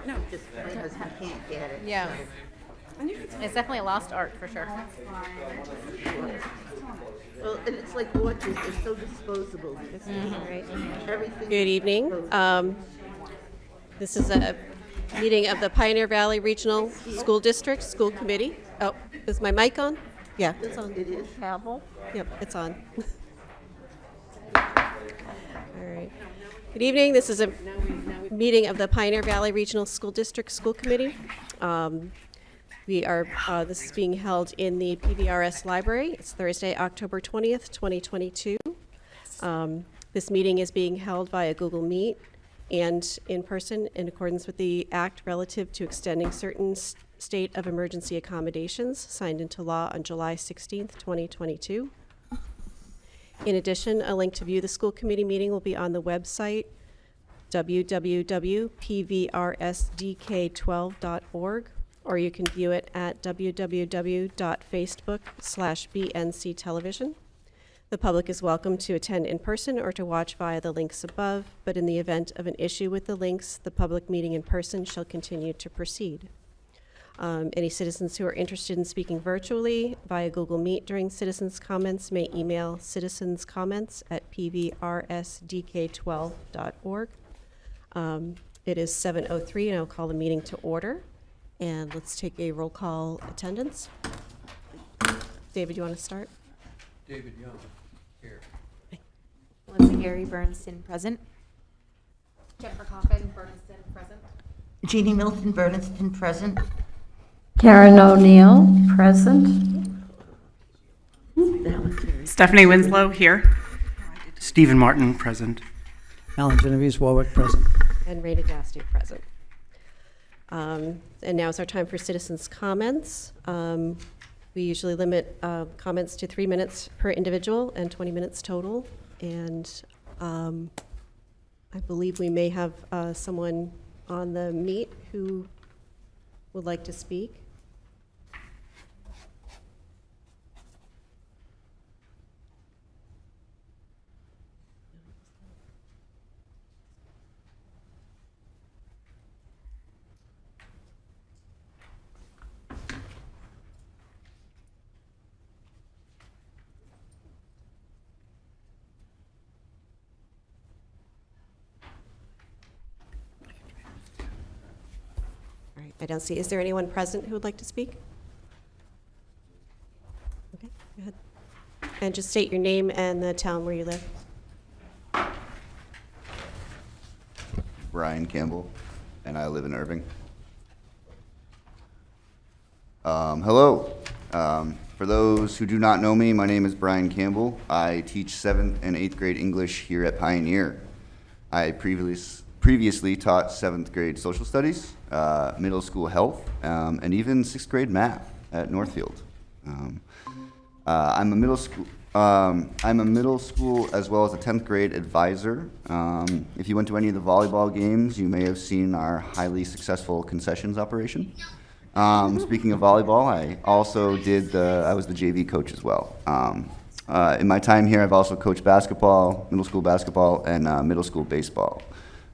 No. Just my husband can't get it. Yeah. It's definitely a lost art for sure. Well, and it's like watches, they're so disposable. Right? Everything. Good evening. This is a meeting of the Pioneer Valley Regional School District School Committee. Oh, is my mic on? Yeah, it's on. It is. Gavel. Yep, it's on. All right. Good evening. This is a meeting of the Pioneer Valley Regional School District School Committee. This is being held in the PVRS library. It's Thursday, October 20th, 2022. This meeting is being held via Google Meet and in person in accordance with the Act relative to extending certain state of emergency accommodations signed into law on July 16th, 2022. In addition, a link to view the school committee meeting will be on the website www.pvrsdk12.org, or you can view it at www.facebook/BNC Television. The public is welcome to attend in person or to watch via the links above, but in the event of an issue with the links, the public meeting in person shall continue to proceed. Any citizens who are interested in speaking virtually via Google Meet during citizens' comments may email citizenscomments@pvrsdk12.org. It is 7:03, and I'll call the meeting to order. And let's take a roll call attendance. David, you want to start? David Young, here. Lindsay Gary Bernardston present. Jennifer Coffin Bernardston present. Jeannie Milton Bernardston present. Karen O'Neill, present. That was very. Stephanie Winslow here. Stephen Martin, present. Alan Genovese Warwick, present. And Rita Jastu, present. And now is our time for citizens' comments. We usually limit comments to 3 minutes per individual and 20 minutes total. And I believe we may have someone on the meet who would like to speak. All right, I don't see. Is there anyone present who would like to speak? Okay, go ahead. And just state your name and the town where you live. Brian Campbell, and I live in Irving. Hello. For those who do not know me, my name is Brian Campbell. I teach 7th and 8th grade English here at Pioneer. I previously taught 7th grade social studies, middle school health, and even 6th grade math at Northfield. I'm a middle school as well as a 10th grade advisor. If you went to any of the volleyball games, you may have seen our highly successful concessions operation. Speaking of volleyball, I also I was the JV coach as well. In my time here, I've also coached basketball, middle school basketball, and middle school baseball.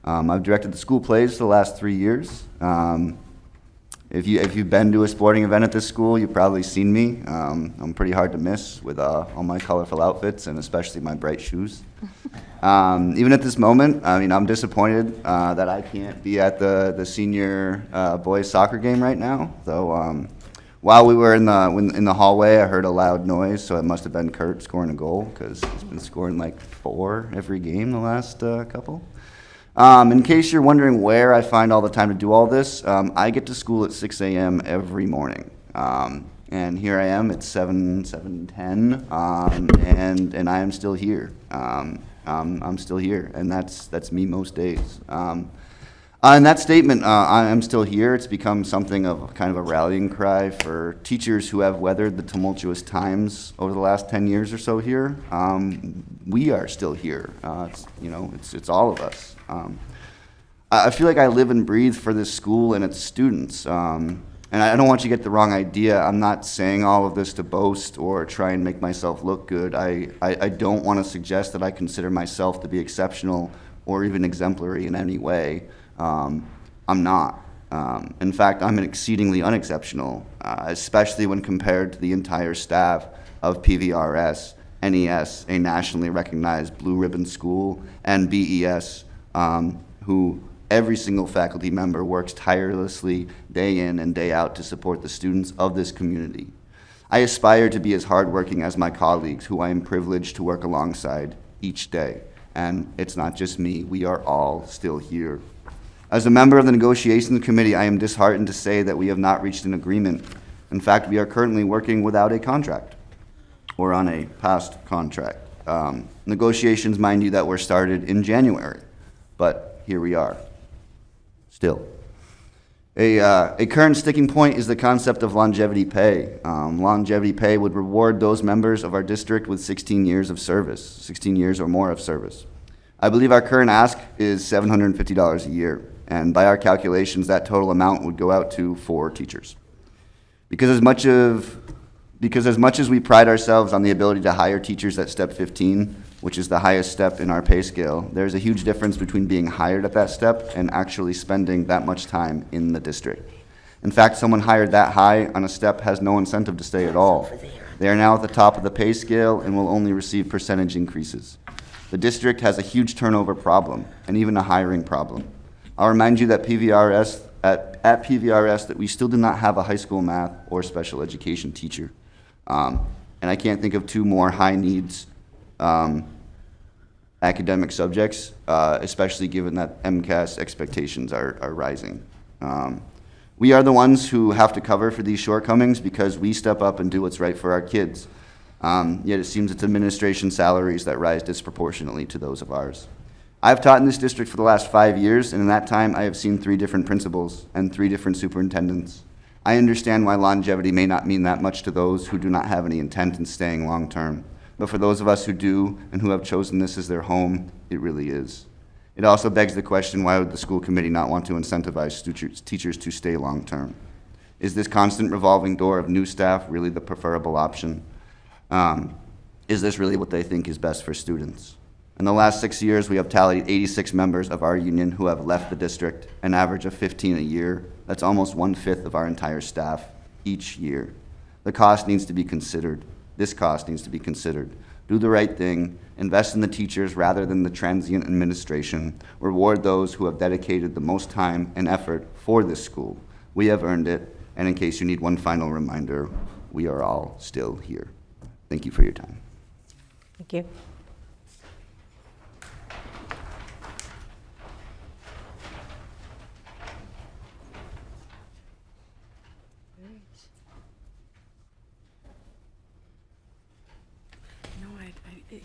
I've directed the school plays for the last 3 years. If you've been to a sporting event at this school, you've probably seen me. I'm pretty hard to miss with all my colorful outfits and especially my bright shoes. Even at this moment, I mean, I'm disappointed that I can't be at the senior boys soccer game right now. So while we were in the hallway, I heard a loud noise, so it must have been Kurt scoring a goal because he's been scoring like 4 every game the last couple. In case you're wondering where I find all the time to do all this, I get to school at 6 a.m. every morning. And here I am, it's 7:10, and I am still here. I'm still here, and that's me most days. And that statement, I am still here, it's become something of kind of a rallying cry for teachers who have weathered the tumultuous times over the last 10 years or so here. We are still here. It's all of us. I feel like I live and breathe for this school and its students. And I don't want you to get the wrong idea. I'm not saying all of this to boast or try and make myself look good. I don't want to suggest that I consider myself to be exceptional or even exemplary in any way. I'm not. In fact, I'm exceedingly unexceptional, especially when compared to the entire staff of PVRS, NES, a nationally recognized blue ribbon school, and BES, who every single faculty member works tirelessly day in and day out to support the students of this community. I aspire to be as hardworking as my colleagues, who I am privileged to work alongside each day. And it's not just me, we are all still here. As a member of the negotiations committee, I am disheartened to say that we have not reached an agreement. In fact, we are currently working without a contract, or on a past contract. Negotiations, mind you, that were started in January, but here we are, still. A current sticking point is the concept of longevity pay. Longevity pay would reward those members of our district with 16 years of service, 16 years or more of service. I believe our current ask is $750 a year, and by our calculations, that total amount would go out to 4 teachers. Because as much as we pride ourselves on the ability to hire teachers at step 15, which is the highest step in our pay scale, there's a huge difference between being hired at that step and actually spending that much time in the district. In fact, someone hired that high on a step has no incentive to stay at all. They are now at the top of the pay scale and will only receive percentage increases. The district has a huge turnover problem and even a hiring problem. I'll remind you that at PVRS that we still do not have a high school math or special education teacher. And I can't think of 2 more high needs academic subjects, especially given that MCAS expectations are rising. We are the ones who have to cover for these shortcomings because we step up and do what's right for our kids. Yet it seems it's administration salaries that rise disproportionately to those of ours. I've taught in this district for the last 5 years, and in that time I have seen 3 different principals and 3 different superintendents. I understand why longevity may not mean that much to those who do not have any intent in staying long term. But for those of us who do and who have chosen this as their home, it really is. It also begs the question, why would the school committee not want to incentivize teachers to stay long term? Is this constant revolving door of new staff really the preferable option? Is this really what they think is best for students? In the last 6 years, we have tallied 86 members of our union who have left the district, an average of 15 a year. That's almost 1/5 of our entire staff each year. The cost needs to be considered. This cost needs to be considered. Do the right thing, invest in the teachers rather than the transient administration, reward those who have dedicated the most time and effort for this school. We have earned it, and in case you need one final reminder, we are all still here. Thank you for your time. Thank you.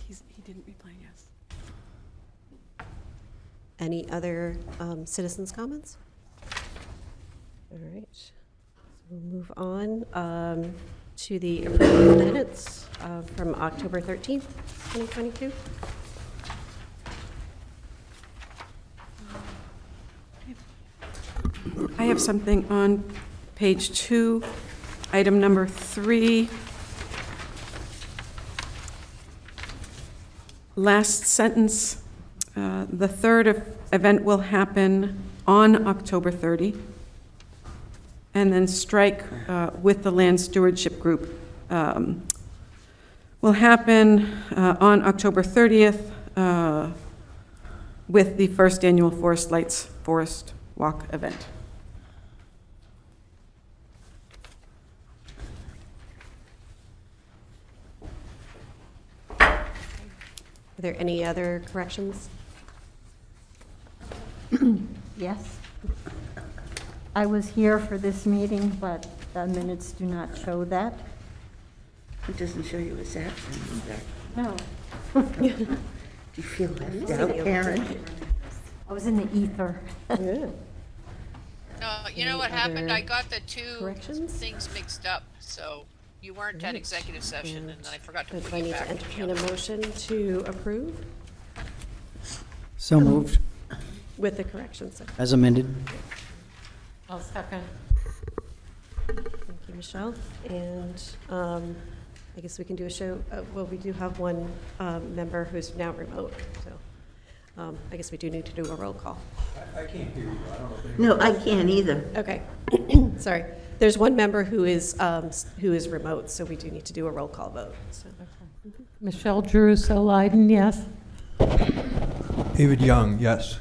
He didn't reply yes. Any other citizens' comments? All right. So we'll move on to the approval of minutes from October 13th, 2022. I have something on page 2, item number 3. Last sentence, the third event will happen on October 30, and then strike with the land stewardship group. Will happen on October 30th with the first annual Forest Lights Forest Walk event. Are there any other corrections? Yes. I was here for this meeting, but the minutes do not show that. It doesn't show you as absent either. No. Do you feel left out, Karen? I was in the ether. Yeah. No, you know what Any happened? other I got the 2 corrections? things mixed up, so you weren't at executive session, and then I forgot to Do put I you need back to entertain together. a motion to approve So moved, with the corrections? as amended. I'll second. Thank you, Michelle. And I guess we can do a show. Well, we do have one member who's now remote. So I guess we do need to do a roll call. No, I can't either. Okay, sorry. There's one member who is remote, so we do need to do a roll call vote. So. Michelle Druso Leiden, yes. David Young, yes.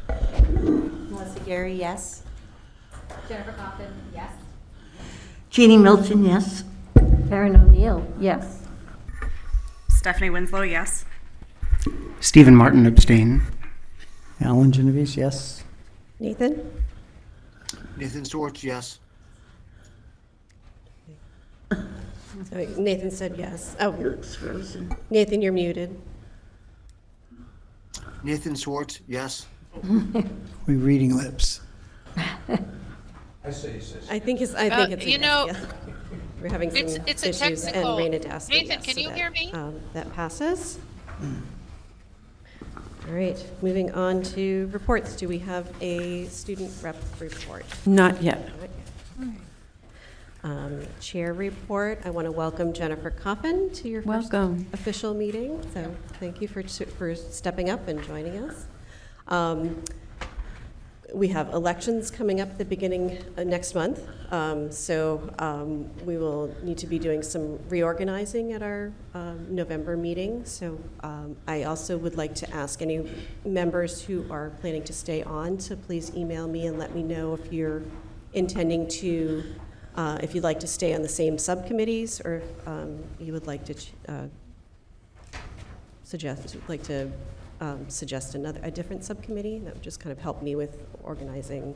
Melissa Gary, yes. Jennifer Coffin, yes. Jeannie Milton, yes. Karen O'Neill, yes. Stephanie Winslow, yes. Stephen Martin, abstain. Alan Genovese, yes. Nathan? Nathan Swartz, yes. So Nathan said yes. He Oh, looks frozen. Nathan, you're muted. Nathan Swartz, yes. We reading lips. I think it's a you yes, know, yeah. We're having some it's a issues, and technical- Raina to ask Nathan, yes, can so you that, hear me? That passes. All right, moving on to reports. Do we have a student rep report? Not yet. Chair report. I want to welcome Jennifer Coffin to your first Welcome. official meeting. So thank you for stepping up and joining us. We have elections coming up at the beginning next month. We will need to be doing some reorganizing at our November meeting. So I also would like to ask any members who are planning to stay on to please email me and let me know if you're intending to if you'd like to stay on the same subcommittees, or if you would like to suggest a different subcommittee. That would just kind of help me with organizing,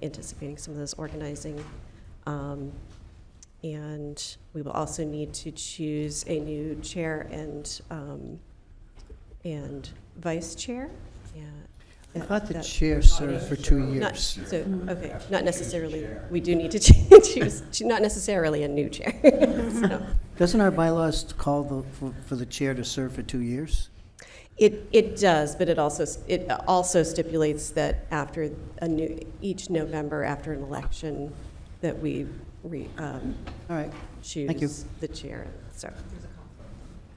anticipating some of those organizing. And we will also need to choose a new chair and vice chair. Yeah. I thought the That- chair served for 2 Not, years. so, okay, not necessarily, we do need to choose, not necessarily a new chair. So, Doesn't our bylaws call for the chair to serve for 2 years? It does, but it also stipulates that after each November, after an election, that we All right, Thank you. choose the chair, so.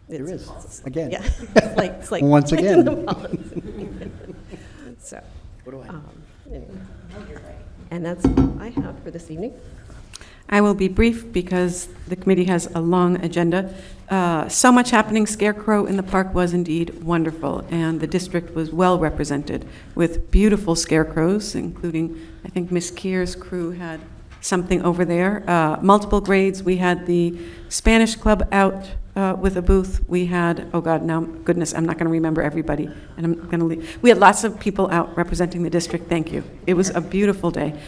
there It's- is, again. Yeah, it's like. Once like again. the policy. So. What do I? Anyway. And that's all I have for this evening. I will be brief because the committee has a long agenda. So much happening. Scarecrow in the park was indeed wonderful, and the district was well represented with beautiful scarecrows, including, I think, Miss Keir's crew had something over there. Multiple grades. We had the Spanish Club out with a booth. We had, oh God, now, goodness, I'm not going to remember everybody, and I'm going to leave. We had lots of people out representing the district. Thank you. It was a beautiful day.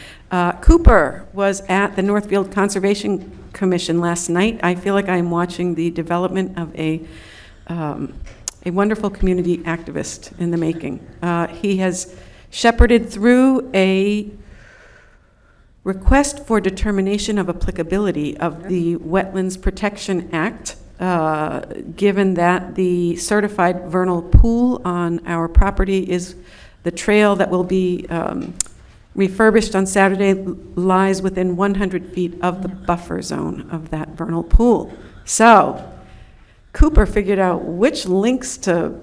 Cooper was at the Northfield Conservation Commission last night. I feel like I'm watching the development of a wonderful community activist in the making. He has shepherded through a request for determination of applicability of the Wetlands Protection Act, given that the certified vernal pool on our property is the trail that will be refurbished on Saturday, lies within 100 feet of the buffer zone of that vernal pool. So Cooper figured out which links to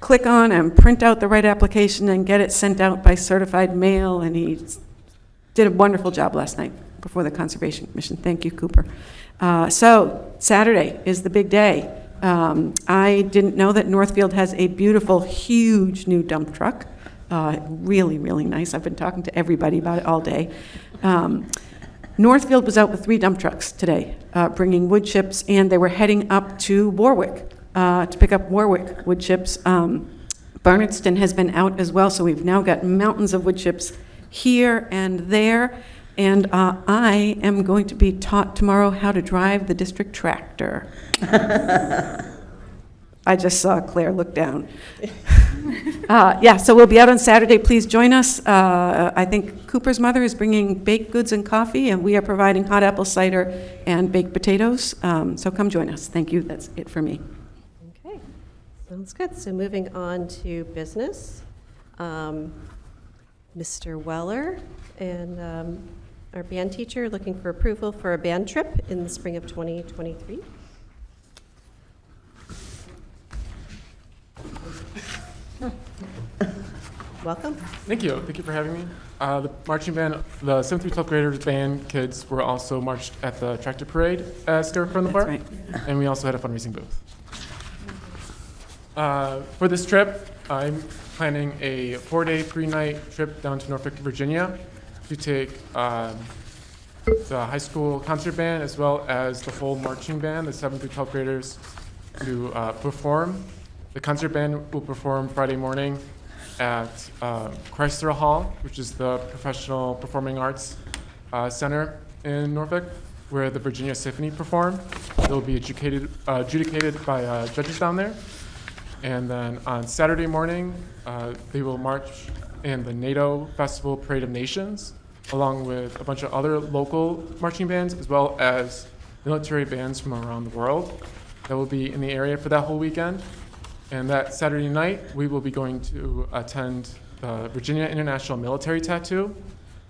click on and print out the right application and get it sent out by certified mail, and he did a wonderful job last night before the Conservation Commission. Thank you, Cooper. So Saturday is the big day. I didn't know that Northfield has a beautiful, huge new dump truck. Really, really nice. I've been talking to everybody about it all day. Northfield was out with 3 dump trucks today, bringing wood chips, and they were heading up to Warwick to pick up Warwick wood chips. Bernardston has been out as well, so we've now got mountains of wood chips here and there, and I am going to be taught tomorrow how to drive the district tractor. I just saw Claire look down. Yeah, so we'll be out on Saturday. Please join us. I think Cooper's mother is bringing baked goods and coffee, and we are providing hot apple cider and baked potatoes. So come join us. Thank you. That's it for me. Okay, sounds good. So moving on to business. Mr. Weller and our band teacher looking for approval for a band trip in the spring of 2023. welcome. Thank you. Thank you for having me. The marching band, the 7th through 12th graders band kids were also marched at the tractor parade at Scarecrow from the That's park. right. And we also had a fundraising booth. For this trip, I'm planning a 4-day, 3-night trip down to Norfolk, Virginia to take the high school concert band as well as the whole marching band, the 7th through 12th graders, to perform. The concert band will perform Friday morning at Chrysler Hall, which is the Professional Performing Arts Center in Norfolk, where the Virginia Symphony perform. They'll be adjudicated by judges down there. And then on Saturday morning, they will march in the NATO Festival Parade of Nations, along with a bunch of other local marching bands, as well as military bands from around the world that will be in the area for that whole weekend. And that Saturday night, we will be going to attend the Virginia International Military Tattoo,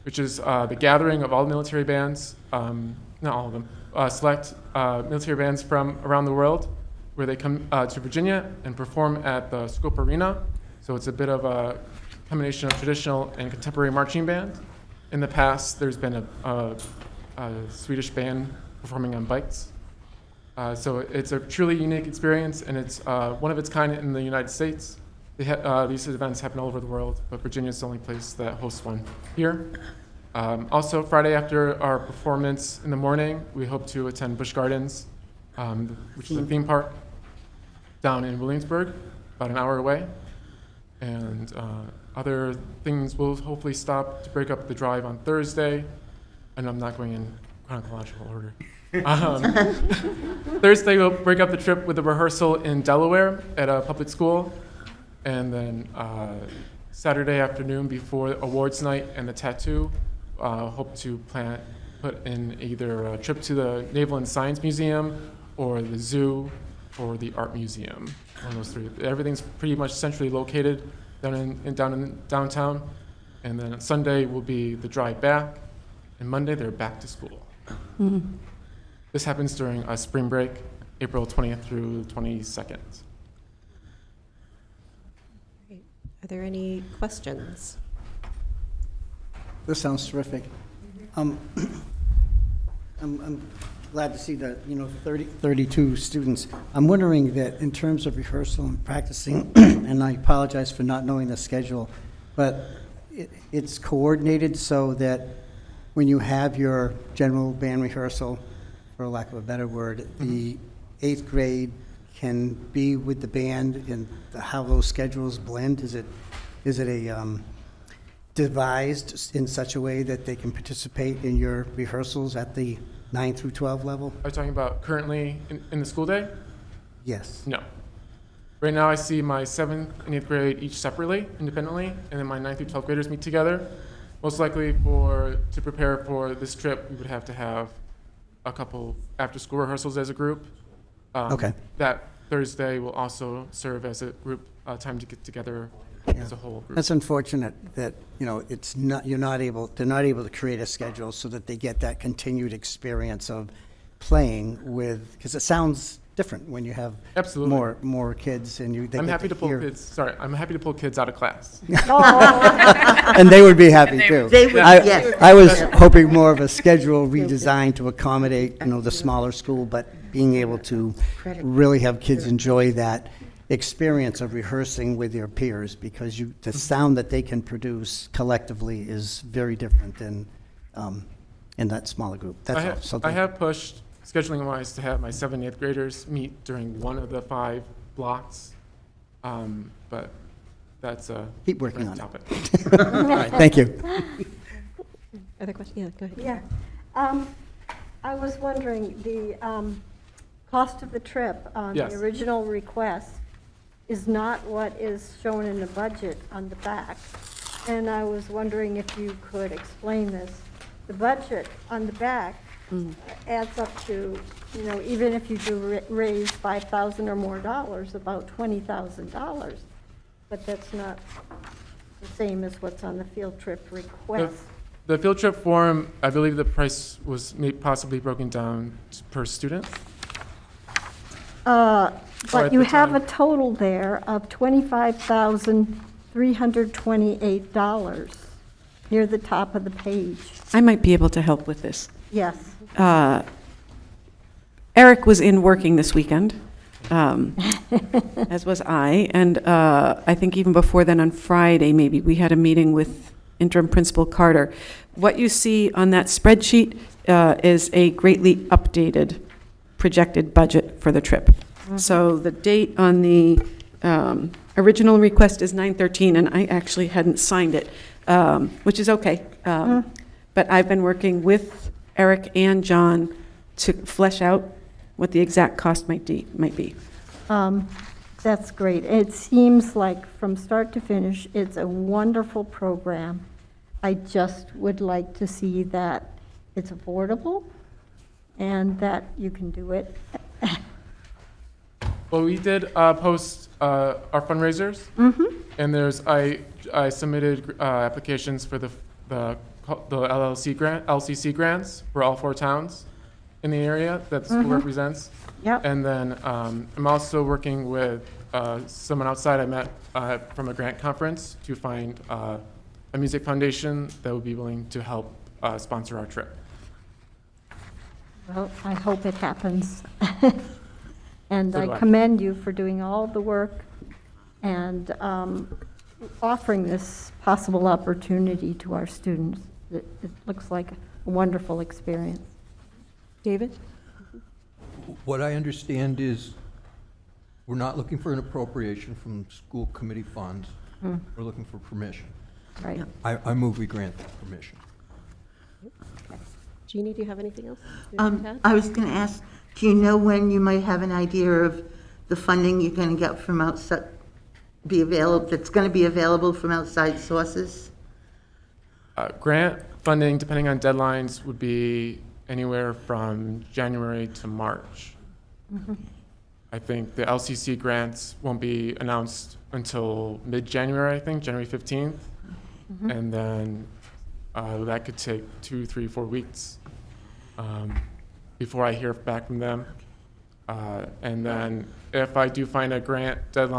which is the gathering of all the military bands, not all of them, select military bands from around the world, where they come to Virginia and perform at the Scope Arena. So it's a bit of a combination of traditional and contemporary marching band. In the past, there's been a Swedish band performing on bikes. So it's a truly unique experience, and it's one of its kind in the United States. These events happen all over the world, but Virginia is the only place that hosts one here. Also, Friday after our performance in the morning, we hope to attend Busch Gardens, which is a theme park down in Williamsburg, about an hour away. And other things will hopefully stop to break up the drive on Thursday. And I'm not going in chronological order. Thursday, we'll break up the trip with a rehearsal in Delaware at a public school. And then Saturday afternoon before awards night and the tattoo, hope to put in either a trip to the Naval and Science Museum or the zoo or the art museum. One of those three. Everything's pretty much centrally located down in downtown. And then Sunday will be the drive back. And Monday, they're back to school. Mm-hmm. This happens during spring break, April 20th through 22nd. Are there any questions? This sounds terrific. I'm glad to see that, 32 students. I'm wondering that in terms of rehearsal and practicing, and I apologize for not knowing the schedule, but it's coordinated so that when you have your general band rehearsal, for lack of a better word, the 8th grade can be with the band and how those schedules blend? Is it a devised in such a way that they can participate in your rehearsals at the 9 through 12 level? Are you talking about currently in the school day? Yes. No. Right now I see my 7th and 8th grade each separately, independently, and then my 9th through 12th graders meet together. Most likely to prepare for this trip, we would have to have a couple after-school rehearsals as a group. Okay. That Thursday will also serve as a group time to get together as a whole group. That's unfortunate that, it's not, they're not able to create a schedule so that they get that continued experience of playing with, because it sounds different when you have Absolutely. more kids and you. I'm happy to pull kids out of class. And they would be happy too. They would, yes. I was hoping more of a schedule redesigned to accommodate, the smaller school, but being able to really have kids enjoy that experience of rehearsing with their peers, because the sound that they can produce collectively is very different than in that smaller group. That's all. I have pushed, scheduling-wise, to have my 7th and 8th graders meet during one of the 5 blocks, but that's a Keep working on topic. it. All right, thank you. Other questions? Yeah, go ahead. Yeah. I was wondering, the cost of the trip on Yes. the original request is not what is shown in the budget on the back. And I was wondering if you could explain this. The budget on the back adds up to, even if you do raise $5,000 or more, about $20,000. But that's not the same as what's on the field trip request. The field trip form, I believe the price was possibly broken down per student. But at you the have time. a total there of $25,400. $328 near the top of the page. I might be able to help with this. Yes. Eric was in working this weekend, as was I, and I think even before then on Friday, maybe, we had a meeting with Interim Principal Carter. What you see on that spreadsheet is a greatly updated projected budget for the trip. So the date on the original request is 9/13, and I actually hadn't signed it, which is okay. But I've been working with Eric and John to flesh out what the exact cost might be. That's great. It seems like from start to finish, it's a wonderful program. I just would like to see that it's affordable and that you can do it. Well, we did post our fundraisers, and I submitted applications for the LCC grants for all 4 towns in the area that the school represents. Yep. And then I'm also working with someone outside I met from a grant conference to find a music foundation that would be willing to help sponsor our trip. Well, I hope it happens. And So do I I. commend you for doing all the work and offering this possible opportunity to our students. It looks like a wonderful experience. David? What I understand is we're not looking for an appropriation from school committee funds. We're looking for permission. Right. I move we grant that permission. Jeannie, do you have anything else? I was going to ask, do you know when you might have an idea of the funding you're going to get from outside, that's going to be available from outside sources? Grant funding, depending on deadlines, would be anywhere from January to March. I think the LCC grants won't be announced until mid-January, I think, January 15th. And then that could take 2, 3, 4 weeks before I hear back from them. And then if I do find a grant that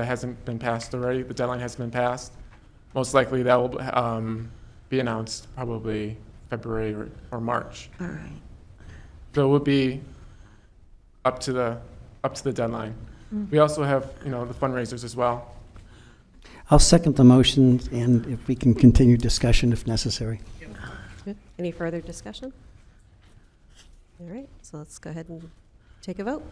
hasn't been passed already, the deadline hasn't been passed, most likely that will be announced probably February or March. All right. So it would be up to the deadline. We also have, the fundraisers as well. I'll second the motion, and if we can continue discussion if necessary. Good. Any further discussion? All right, so let's go ahead and take a vote.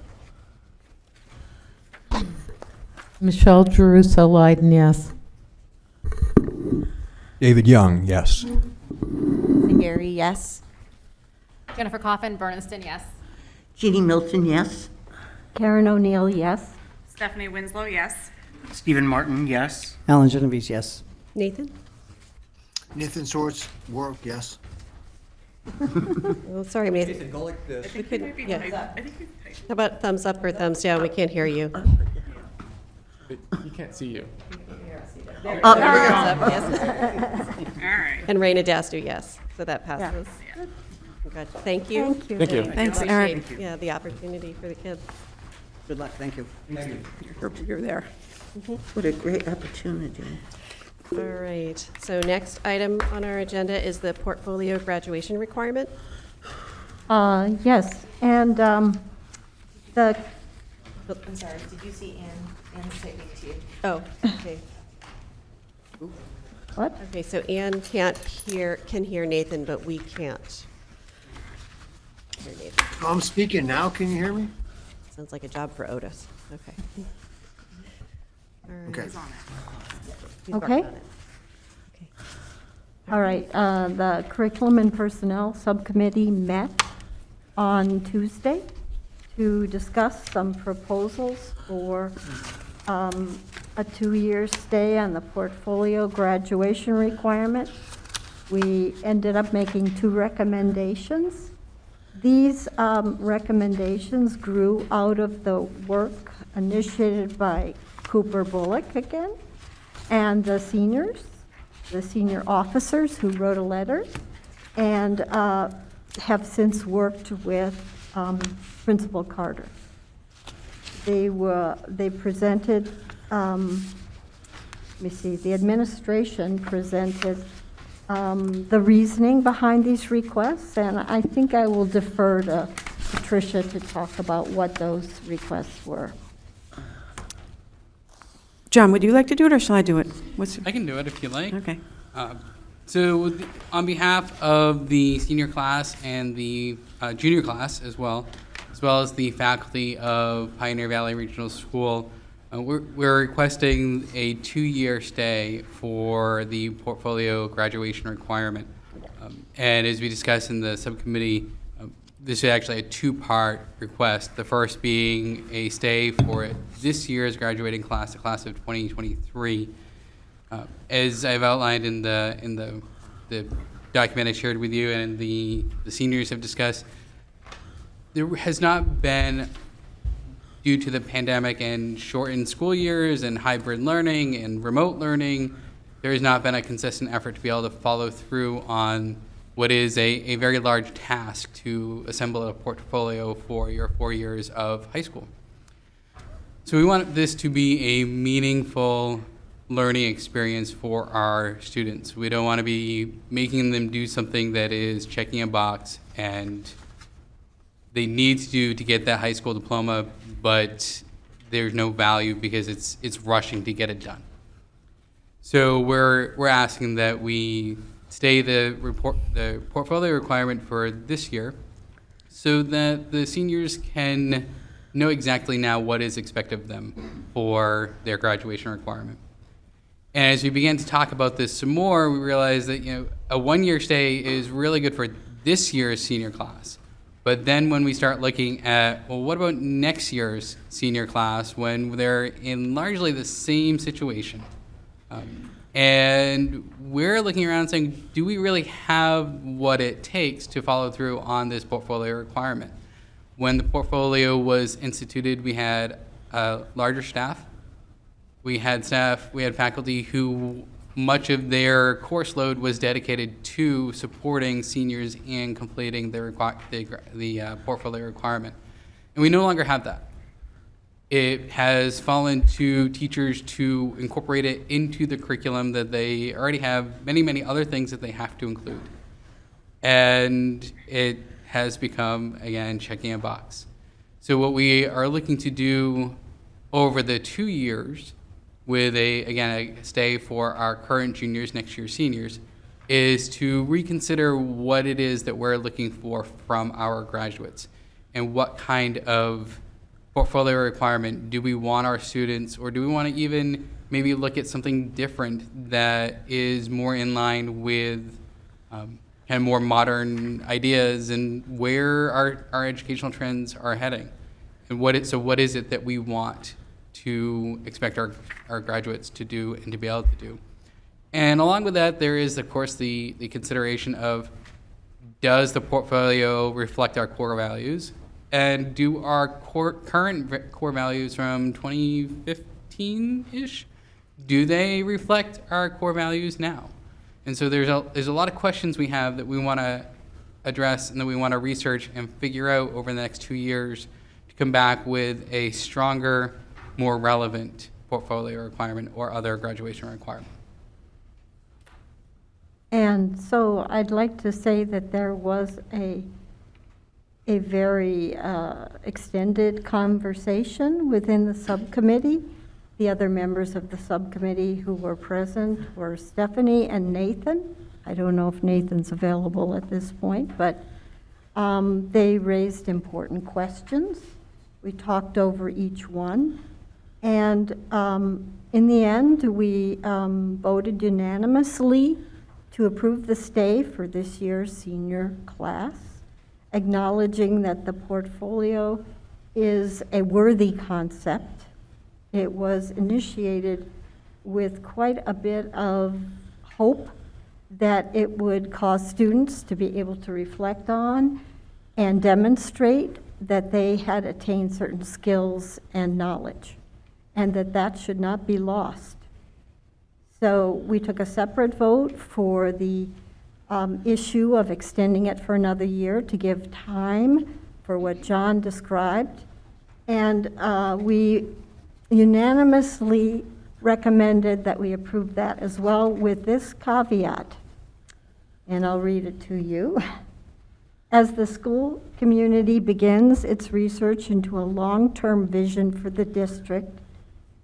Michelle Jeruso Leiden, yes. David Young, yes. Gary, yes. Jennifer Coffin, Bernardston, yes. Jeannie Milton, yes. Karen O'Neill, yes. Stephanie Winslow, yes. Stephen Martin, yes. Alan Genovese, yes. Nathan? Nathan Swartz, work, yes. Oh, sorry, Nathan. Go like this. We couldn't, yeah. How about thumbs up or thumbs down? We can't hear you. You can't see you. Thumbs up, yes. All right. And Raina Dastu, yes. So that passes. Good. Thank you. Thank you. Thank you. Thanks, Appreciate, Eric. yeah, the opportunity for the kids. Good luck, thank you. You're there. What a great opportunity. All right, so next item on our agenda is the portfolio graduation requirement. Yes, and the, I'm sorry, did you see Ann speaking to you? Oh, okay. what? Okay, so Ann can hear Nathan, but we can't hear Nathan. I'm speaking now, can you hear me? Sounds like a job for Otis. Okay. All right. Okay. He's working Okay. on it. Okay. All right, the Curriculum and Personnel Subcommittee met on Tuesday to discuss some proposals for a 2-year stay on the portfolio graduation requirement. We ended up making 2 recommendations. These recommendations grew out of the work initiated by Cooper Bullock again, and the senior officers who wrote a letter, and have since worked with Principal Carter. They presented let me see, the administration presented the reasoning behind these requests, and I think I will defer to Patricia to talk about what those requests were. John, would you like to do it, or shall I do it? I can do it if you like. Okay. On behalf of the senior class and the junior class as well as the faculty of Pioneer Valley Regional School, we're requesting a 2-year stay for the portfolio graduation requirement. And as we discussed in the subcommittee, this is actually a 2-part request. The first being a stay for this year's graduating class, the class of 2023. As I've outlined in the document I shared with you and the seniors have discussed, there has not been, due to the pandemic and shortened school years and hybrid learning and remote learning, there has not been a consistent effort to be able to follow through on what is a very large task to assemble a portfolio for your 4 years of high school. So we want this to be a meaningful learning experience for our students. We don't want to be making them do something that is checking a box and they need to do to get that high school diploma, but there's no value because it's rushing to get it done. So we're asking that we stay the portfolio requirement for this year so that the seniors can know exactly now what is expected of them for their graduation requirement. And as we began to talk about this some more, we realized that a 1-year stay is really good for this year's senior class. But then when we start looking at, well, what about next year's senior class when they're in largely the same situation? And we're looking around saying, do we really have what it takes to follow through on this portfolio requirement? When the portfolio was instituted, we had a larger staff. We had faculty who much of their course load was dedicated to supporting seniors in completing the portfolio requirement. And we no longer have that. It has fallen to teachers to incorporate it into the curriculum that they already have many, many other things that they have to include. And it has become, again, checking a box. So what we are looking to do over the 2 years with a stay for our current juniors, next year seniors, is to reconsider what it is that we're looking for from our graduates and what kind of portfolio requirement do we want our students, or do we want to even maybe look at something different that is more in line with kind of more modern ideas and where our educational trends are heading, and what is it that we want to expect our graduates to do and to be able to do. And along with that, there is, of course, the consideration of, does the portfolio reflect our core values? And do our current core values from 2015-ish, do they reflect our core values now? And so there's a lot of questions we have that we want to address and that we want to research and figure out over the next 2 years to come back with a stronger, more relevant portfolio requirement or other graduation requirement. And so I'd like to say that there was a very extended conversation within the subcommittee. The other members of the subcommittee who were present were Stephanie and Nathan. I don't know if Nathan's available at this point, but they raised important questions. We talked over each one. And in the end, we voted unanimously to approve the stay for this year's senior class, acknowledging that the portfolio is a worthy concept. It was initiated with quite a bit of hope that it would cause students to be able to reflect on and demonstrate that they had attained certain skills and knowledge, and that should not be lost. So we took a separate vote for the issue of extending it for another year to give time for what John described. And we unanimously recommended that we approve that as well with this caveat, and I'll read it to you. As the school community begins its research into a long-term vision for the district,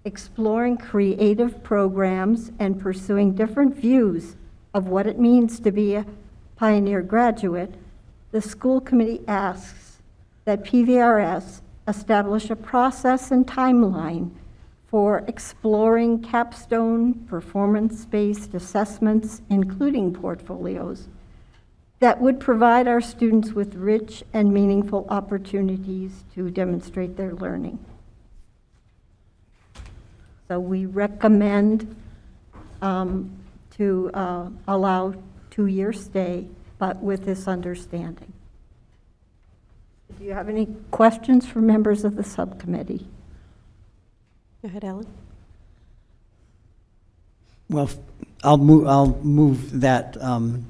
exploring creative programs and pursuing different views of what it means to be a Pioneer graduate, the school committee asks that PVRS establish a process and timeline for exploring capstone performance-based assessments, including portfolios, that would provide our students with rich and meaningful opportunities to demonstrate their learning. So we recommend to allow 2-year stay, but with this understanding. Do you have any questions for members of the subcommittee? Go ahead, Alan. Well, I'll move that, I'm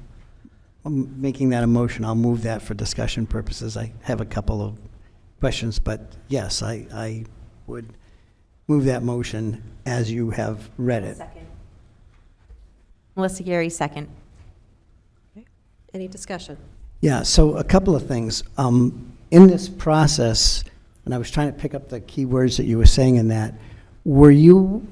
making that a motion. I'll move that for discussion purposes. I have a couple of questions, but yes, I would move that motion as you have read it. Second. Melissa Gary, second. Okay. Any discussion? Yeah, so a couple of things. In this process, and I was trying to pick up the key words that you were saying in that, were you,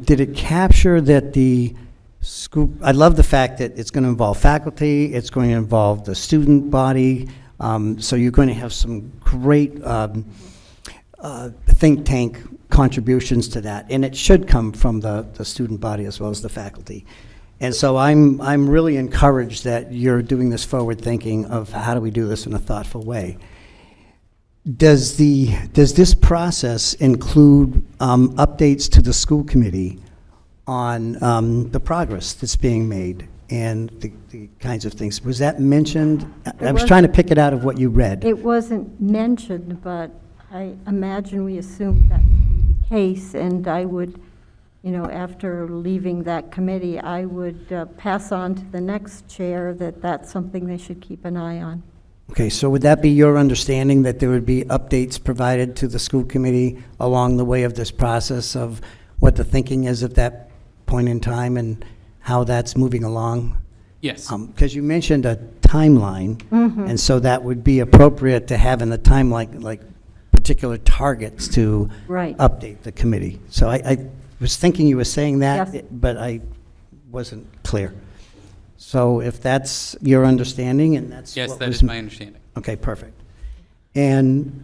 did it capture that the school, I love the fact that it's going to involve faculty, it's going to involve the student body, so you're going to have some great think tank contributions to that, and it should come from the student body as well as the faculty. And so I'm really encouraged that you're doing this forward thinking of how do we do this in a thoughtful way. Does this process include updates to the school committee on the progress that's being made and the kinds of things? Was that mentioned? I was trying to pick it out of what you read. It wasn't mentioned, but I imagine we assumed that would be the case, and I would, you know, after leaving that committee, I would pass on to the next chair that that's something they should keep an eye on. Okay, so would that be your understanding that there would be updates provided to the school committee along the way of this process of what the thinking is at that point in time and how that's moving along? Yes. Because you mentioned a timeline, and so that would be appropriate to have in the timeline, like particular targets to update the committee. So I was thinking you were saying that, Yes. but I wasn't clear. So if that's your understanding, and that's Yes, what that was is my understanding. Okay, perfect. And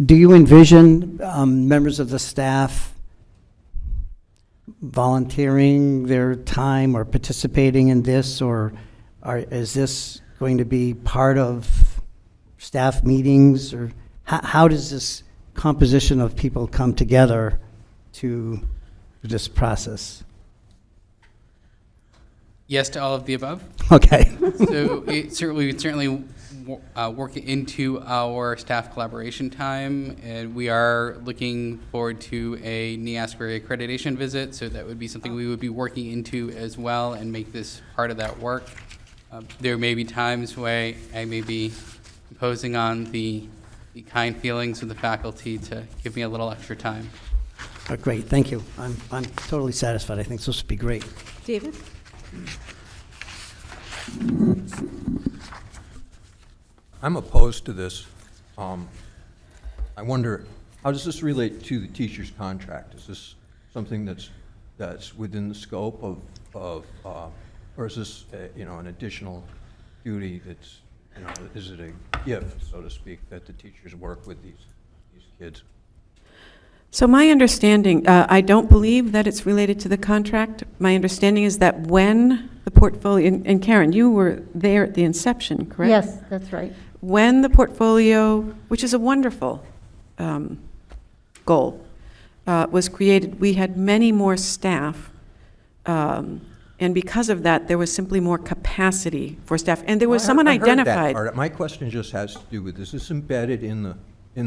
do you envision members of the staff volunteering their time or participating in this, or is this going to be part of staff meetings, or how does this composition of people come together to this process? Yes to all of the above. Okay. So we certainly work it into our staff collaboration time, and we are looking forward to a NEASPER accreditation visit, so that would be something we would be working into as well and make this part of that work. There may be times where I may be imposing on the kind feelings of the faculty to give me a little extra time. Great, thank you. I'm totally satisfied. I think this would be great. David? I'm opposed to this. I wonder, how does this relate to the teacher's contract? Is this something that's within the scope of or is this an additional duty that's, is it a gift, so to speak, that the teachers work with these kids? So my understanding, I don't believe that it's related to the contract. My understanding is that when the portfolio, and Karen, you were there at the inception, correct? Yes, that's right. When the portfolio, which is a wonderful goal, was created, we had many more staff, and because of that, there was simply more capacity for staff. And there was someone I heard that identified. part. My question just has to do with, is this embedded in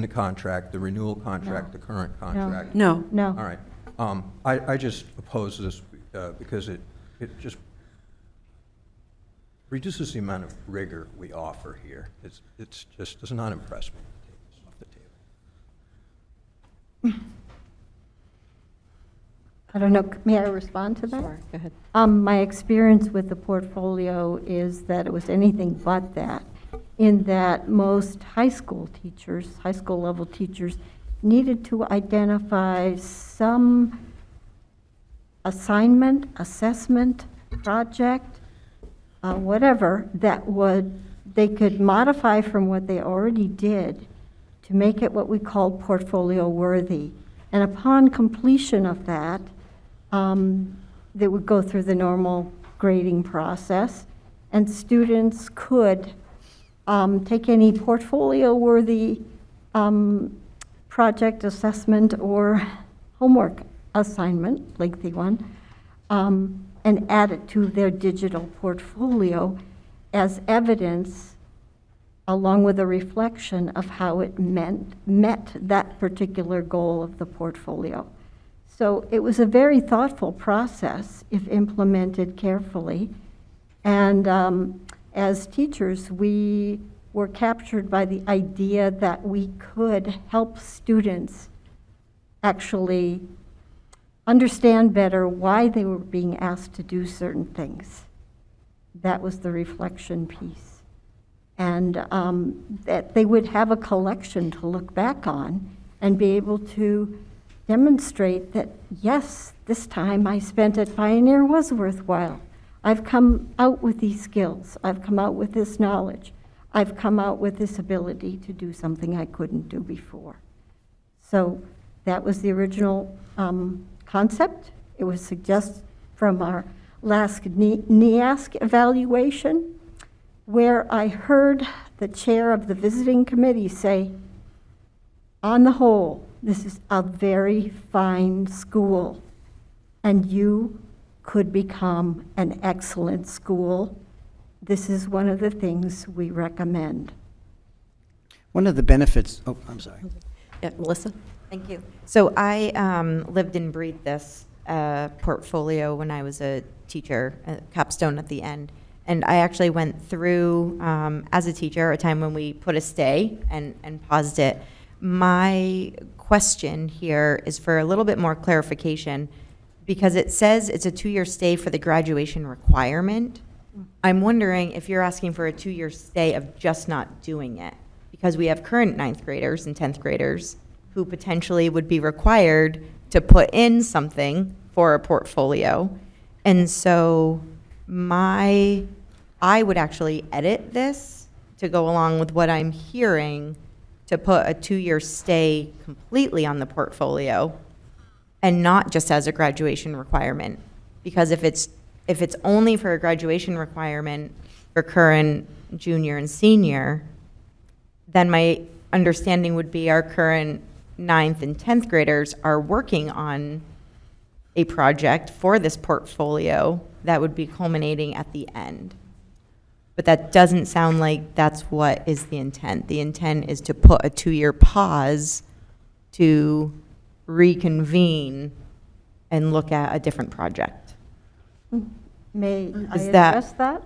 the contract, the renewal contract, the current contract? No. No. All right. I just oppose this because it just reduces the amount of rigor we offer here. It's just does not impress me. Off the table. I don't know, may I respond to that? Sure, go ahead. My experience with the portfolio is that it was anything but that, in that most high school teachers, high school level teachers, needed to identify some assignment, assessment, project, whatever, that they could modify from what they already did to make it what we call portfolio worthy. And upon completion of that, they would go through the normal grading process, and students could take any portfolio-worthy project, assessment, or homework assignment, lengthy one, and add it to their digital portfolio as evidence, along with a reflection of how it met that particular goal of the portfolio. So it was a very thoughtful process if implemented carefully. And as teachers, we were captured by the idea that we could help students actually understand better why they were being asked to do certain things. That was the reflection piece. And that they would have a collection to look back on and be able to demonstrate that, yes, this time I spent at Pioneer was worthwhile. I've come out with these skills. I've come out with this knowledge. I've come out with this ability to do something I couldn't do before. So that was the original concept. It was suggested from our last NEASC evaluation, where I heard the chair of the visiting committee say, on the whole, this is a very fine school, and you could become an excellent school. This is one of the things we recommend. One of the benefits, oh, I'm sorry. Yeah, Melissa? Thank you. So I lived and breathed this portfolio when I was a teacher, capstone at the end. And I actually went through, as a teacher, a time when we put a stay and paused it. My question here is for a little bit more clarification, because it says it's a 2-year stay for the graduation requirement. I'm wondering if you're asking for a 2-year stay of just not doing it, because we have current 9th graders and 10th graders who potentially would be required to put in something for a portfolio. And so I would actually edit this to go along with what I'm hearing, to put a 2-year stay completely on the portfolio and not just as a graduation requirement. Because if it's only for a graduation requirement for current junior and senior, then my understanding would be our current 9th and 10th graders are working on a project for this portfolio that would be culminating at the end. But that doesn't sound like that's what is the intent. The intent is to put a 2-year pause to reconvene and look at a different project. May I Is that- address that?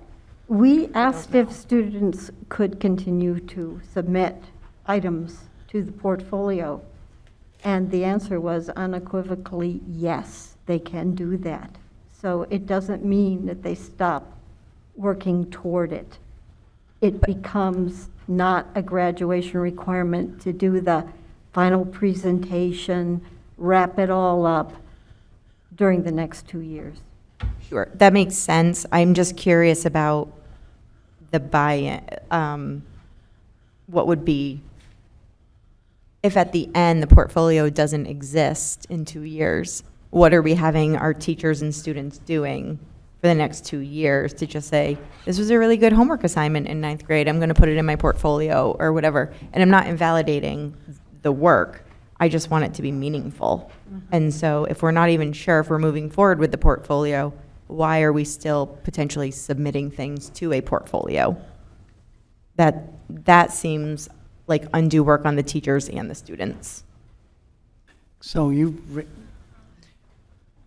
We asked if students could continue to submit items to the portfolio, and the answer was unequivocally yes, they can do that. So it doesn't mean that they stop working toward it. It becomes not a graduation requirement to do the final presentation, wrap it all up during the next 2 years. Sure, that makes sense. I'm just curious about the buy-in. What would be, if at the end the portfolio doesn't exist in 2 years, what are we having our teachers and students doing for the next 2 years to just say, this was a really good homework assignment in 9th grade, I'm going to put it in my portfolio or whatever. And I'm not invalidating the work. I just want it to be meaningful. And so if we're not even sure if we're moving forward with the portfolio, why are we still potentially submitting things to a portfolio? That seems like undue work on the teachers and the students. So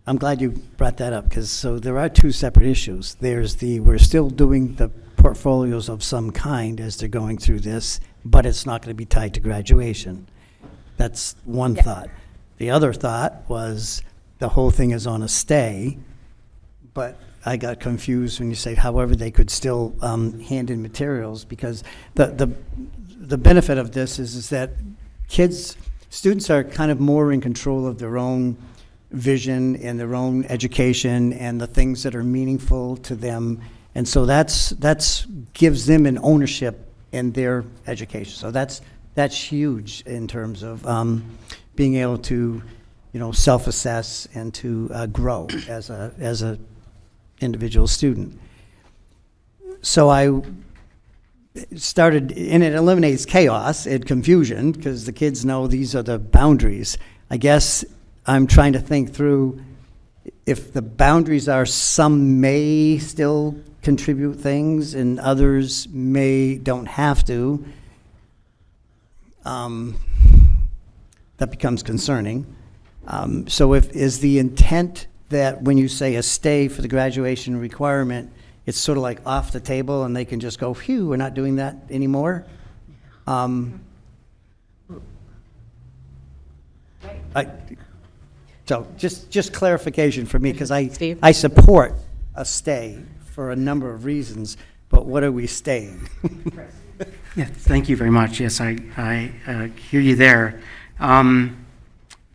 I'm glad you brought that up, because so there are two separate issues. There's we're still doing the portfolios of some kind as they're going through this, but it's not going to be tied to graduation. That's one thought. The other thought was the whole thing is on a stay, but I got confused when you say, however, they could still hand in materials, because the benefit of this is that students are kind of more in control of their own vision and their own education and the things that are meaningful to them. And so that's gives them an ownership in their education. So that's huge in terms of being able to, self-assess and to grow as a individual student. So I started, and it eliminates chaos and confusion because the kids know these are the boundaries. I guess I'm trying to think through if the boundaries are some may still contribute things and others don't have to. That becomes concerning. So is the intent that when you say a stay for the graduation requirement, it's sort of like off the table and they can just go, phew, we're not doing that anymore? So just clarification for me, because I support a stay for a number of reasons, but what are we staying? Yeah, thank you very much. Yes, I hear you there.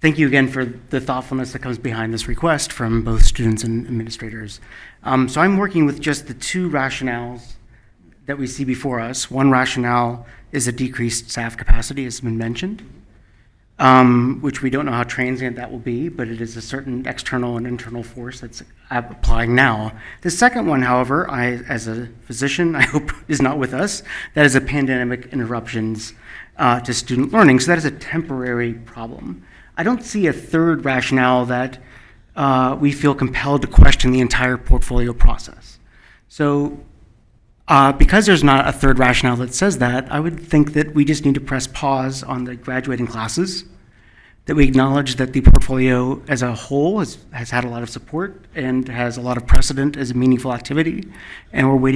Thank you again for the thoughtfulness that comes behind this request from both students and administrators. So I'm working with just the two rationales that we see before us. One rationale is a decreased staff capacity, as has been mentioned, which we don't know how transient that will be, but it is a certain external and internal force that's applying now. The second one, however, as a physician, I hope is not with us. That is a pandemic interruptions to student learning. So that is a temporary problem. I don't see a third rationale that we feel compelled to question the entire portfolio process. So because there's not a third rationale that says that, I would think that we just need to press pause on the graduating classes, that we acknowledge that the portfolio as a whole has had a lot of support and has a lot of precedent as a meaningful activity, and we're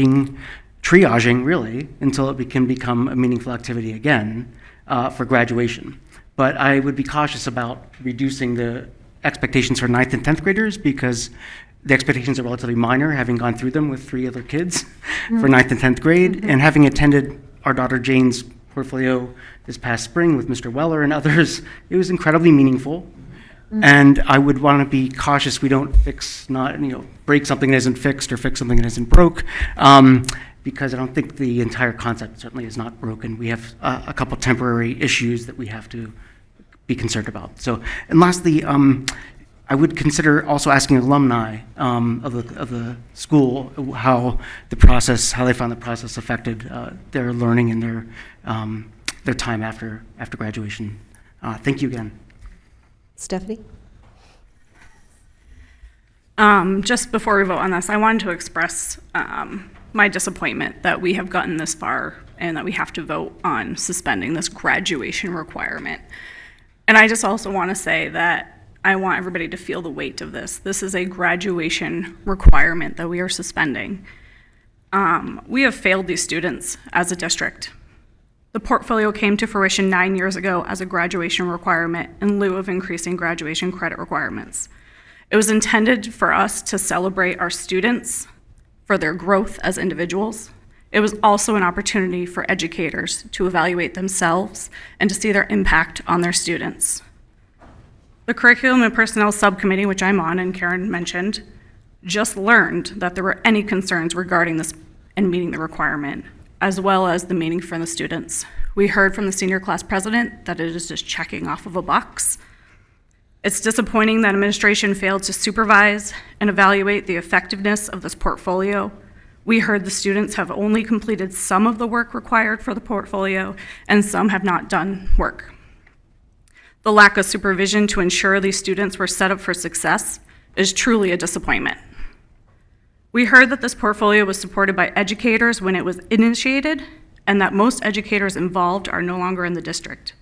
triaging really until it can become a meaningful activity again for graduation. But I would be cautious about reducing the expectations for 9th and 10th graders because the expectations are relatively minor, having gone through them with 3 other kids for 9th and 10th grade, and having attended our daughter Jane's portfolio this past spring with Mr. Weller and others. It was incredibly meaningful. And I would want to be cautious we don't break something that isn't fixed or fix something that isn't broke, because I don't think the entire concept certainly is not broken. We have a couple temporary issues that we have to be concerned about. So, and lastly, I would consider also asking alumni of the school how they found the process affected their learning and their time after graduation. Thank you again. Stephanie? Just before we vote on this, I wanted to express my disappointment that we have gotten this far and that we have to vote on suspending this graduation requirement. And I just also want to say that I want everybody to feel the weight of this. This is a graduation requirement that we are suspending. We have failed these students as a district. The portfolio came to fruition 9 years ago as a graduation requirement in lieu of increasing graduation credit requirements. It was intended for us to celebrate our students for their growth as individuals. It was also an opportunity for educators to evaluate themselves and to see their impact on their students. The Curriculum and Personnel Subcommittee, which I'm on and Karen mentioned, just learned that there were any concerns regarding this and meeting the requirement, as well as the meaning for the students. We heard from the senior class president that it is just checking off of a box. It's disappointing that administration failed to supervise and evaluate the effectiveness of this portfolio. We heard the students have only completed some of the work required for the portfolio, and some have not done work. The lack of supervision to ensure these students were set up for success is truly a disappointment. We heard that this portfolio was supported by educators when it was initiated, and that most educators involved are no longer in the district.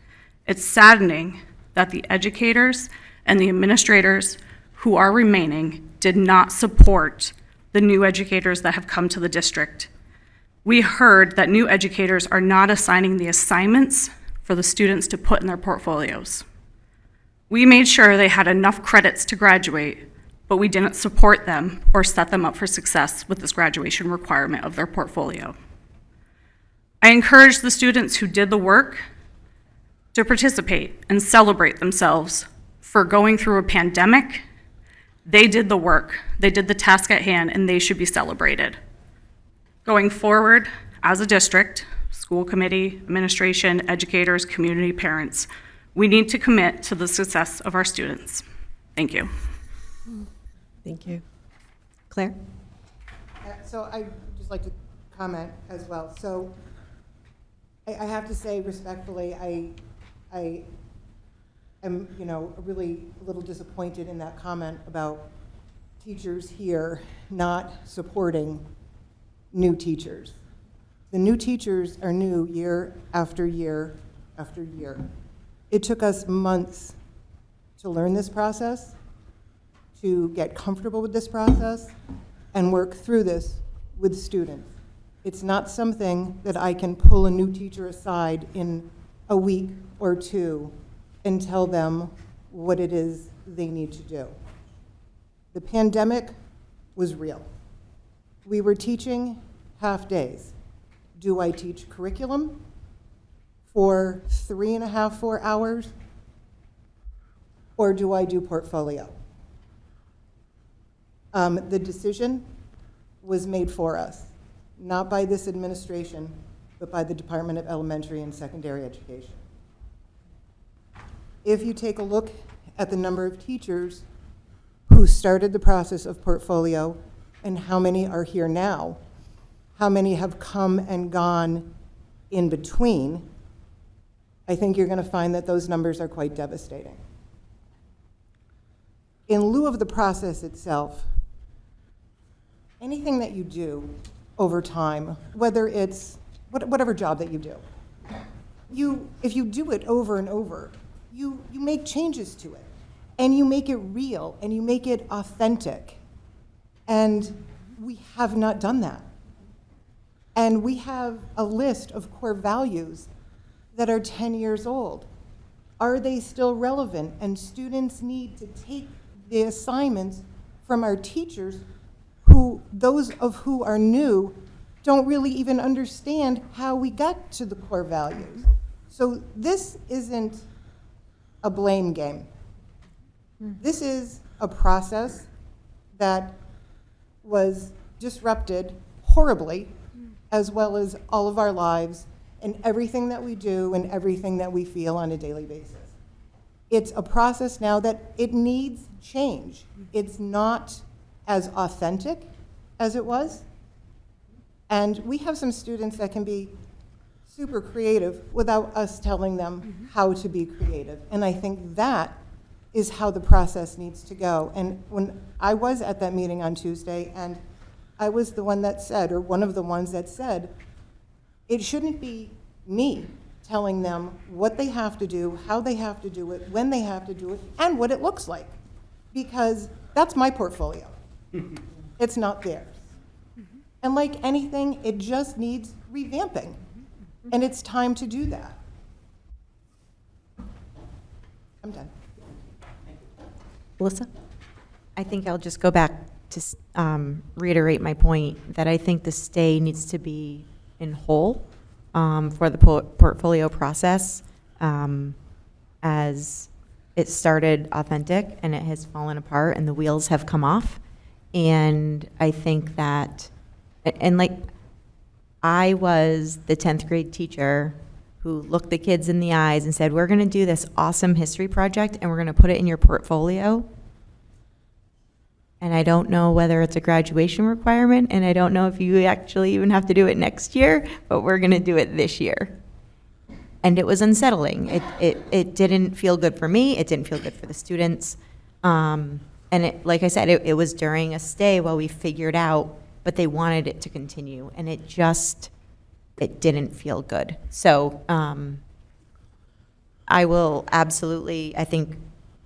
It's saddening that the educators and the administrators who are remaining did not support the new educators that have come to the district. We heard that new educators are not assigning the assignments for the students to put in their portfolios. We made sure they had enough credits to graduate, but we didn't support them or set them up for success with this graduation requirement of their portfolio. I encouraged the students who did the work to participate and celebrate themselves for going through a pandemic. They did the work, they did the task at hand, and they should be celebrated. Going forward, as a district, school committee, administration, educators, community, parents, we need to commit to the success of our students. Thank you. Thank you. Claire? So I'd just like to comment as well. So I have to say respectfully, I am, really a little disappointed in that comment about teachers here not supporting new teachers. The new teachers are new year after year after year. It took us months to learn this process, to get comfortable with this process, and work through this with students. It's not something that I can pull a new teacher aside in a week or two and tell them what it is they need to do. The pandemic was real. We were teaching half days. Do I teach curriculum for 3.5, 4 hours? Or do I do portfolio? The decision was made for us, not by this administration, but by the Department of Elementary and Secondary Education. If you take a look at the number of teachers who started the process of portfolio and how many are here now, how many have come and gone in between, I think you're going to find that those numbers are quite devastating. In lieu of the process itself, anything that you do over time, whether it's whatever job that you do, if you do it over and over, you make changes to it, and you make it real, and you make it authentic. And we have not done that. And we have a list of core values that are 10 years old. Are they still relevant? And students need to take the assignments from our teachers, who, those of who are new, don't really even understand how we got to the core values. So this isn't a blame game. This is a process that was disrupted horribly, as well as all of our lives and everything that we do and everything that we feel on a daily basis. It's a process now that it needs change. It's not as authentic as it was. And we have some students that can be super creative without us telling them how to be creative. And I think that is how the process needs to go. And when I was at that meeting on Tuesday, and I was the one that said, or one of the ones that said, it shouldn't be me telling them what they have to do, how they have to do it, when they have to do it, and what it looks like. Because that's my portfolio. It's not theirs. And like anything, it just needs revamping. And it's time to do that. I'm done. Melissa? I think I'll just go back to reiterate my point that I think the stay needs to be in whole for the portfolio process, as it started authentic and it has fallen apart and the wheels have come off. And I think that, and like, I was the 10th grade teacher who looked the kids in the eyes and said, we're going to do this awesome history project and we're going to put it in your portfolio. And I don't know whether it's a graduation requirement, and I don't know if you actually even have to do it next year, but we're going to do it this year. And it was unsettling. It didn't feel good for me. It didn't feel good for the students. And it, like I said, it was during a stay while we figured out, but they wanted it to continue, and it didn't feel good. So I will absolutely, I think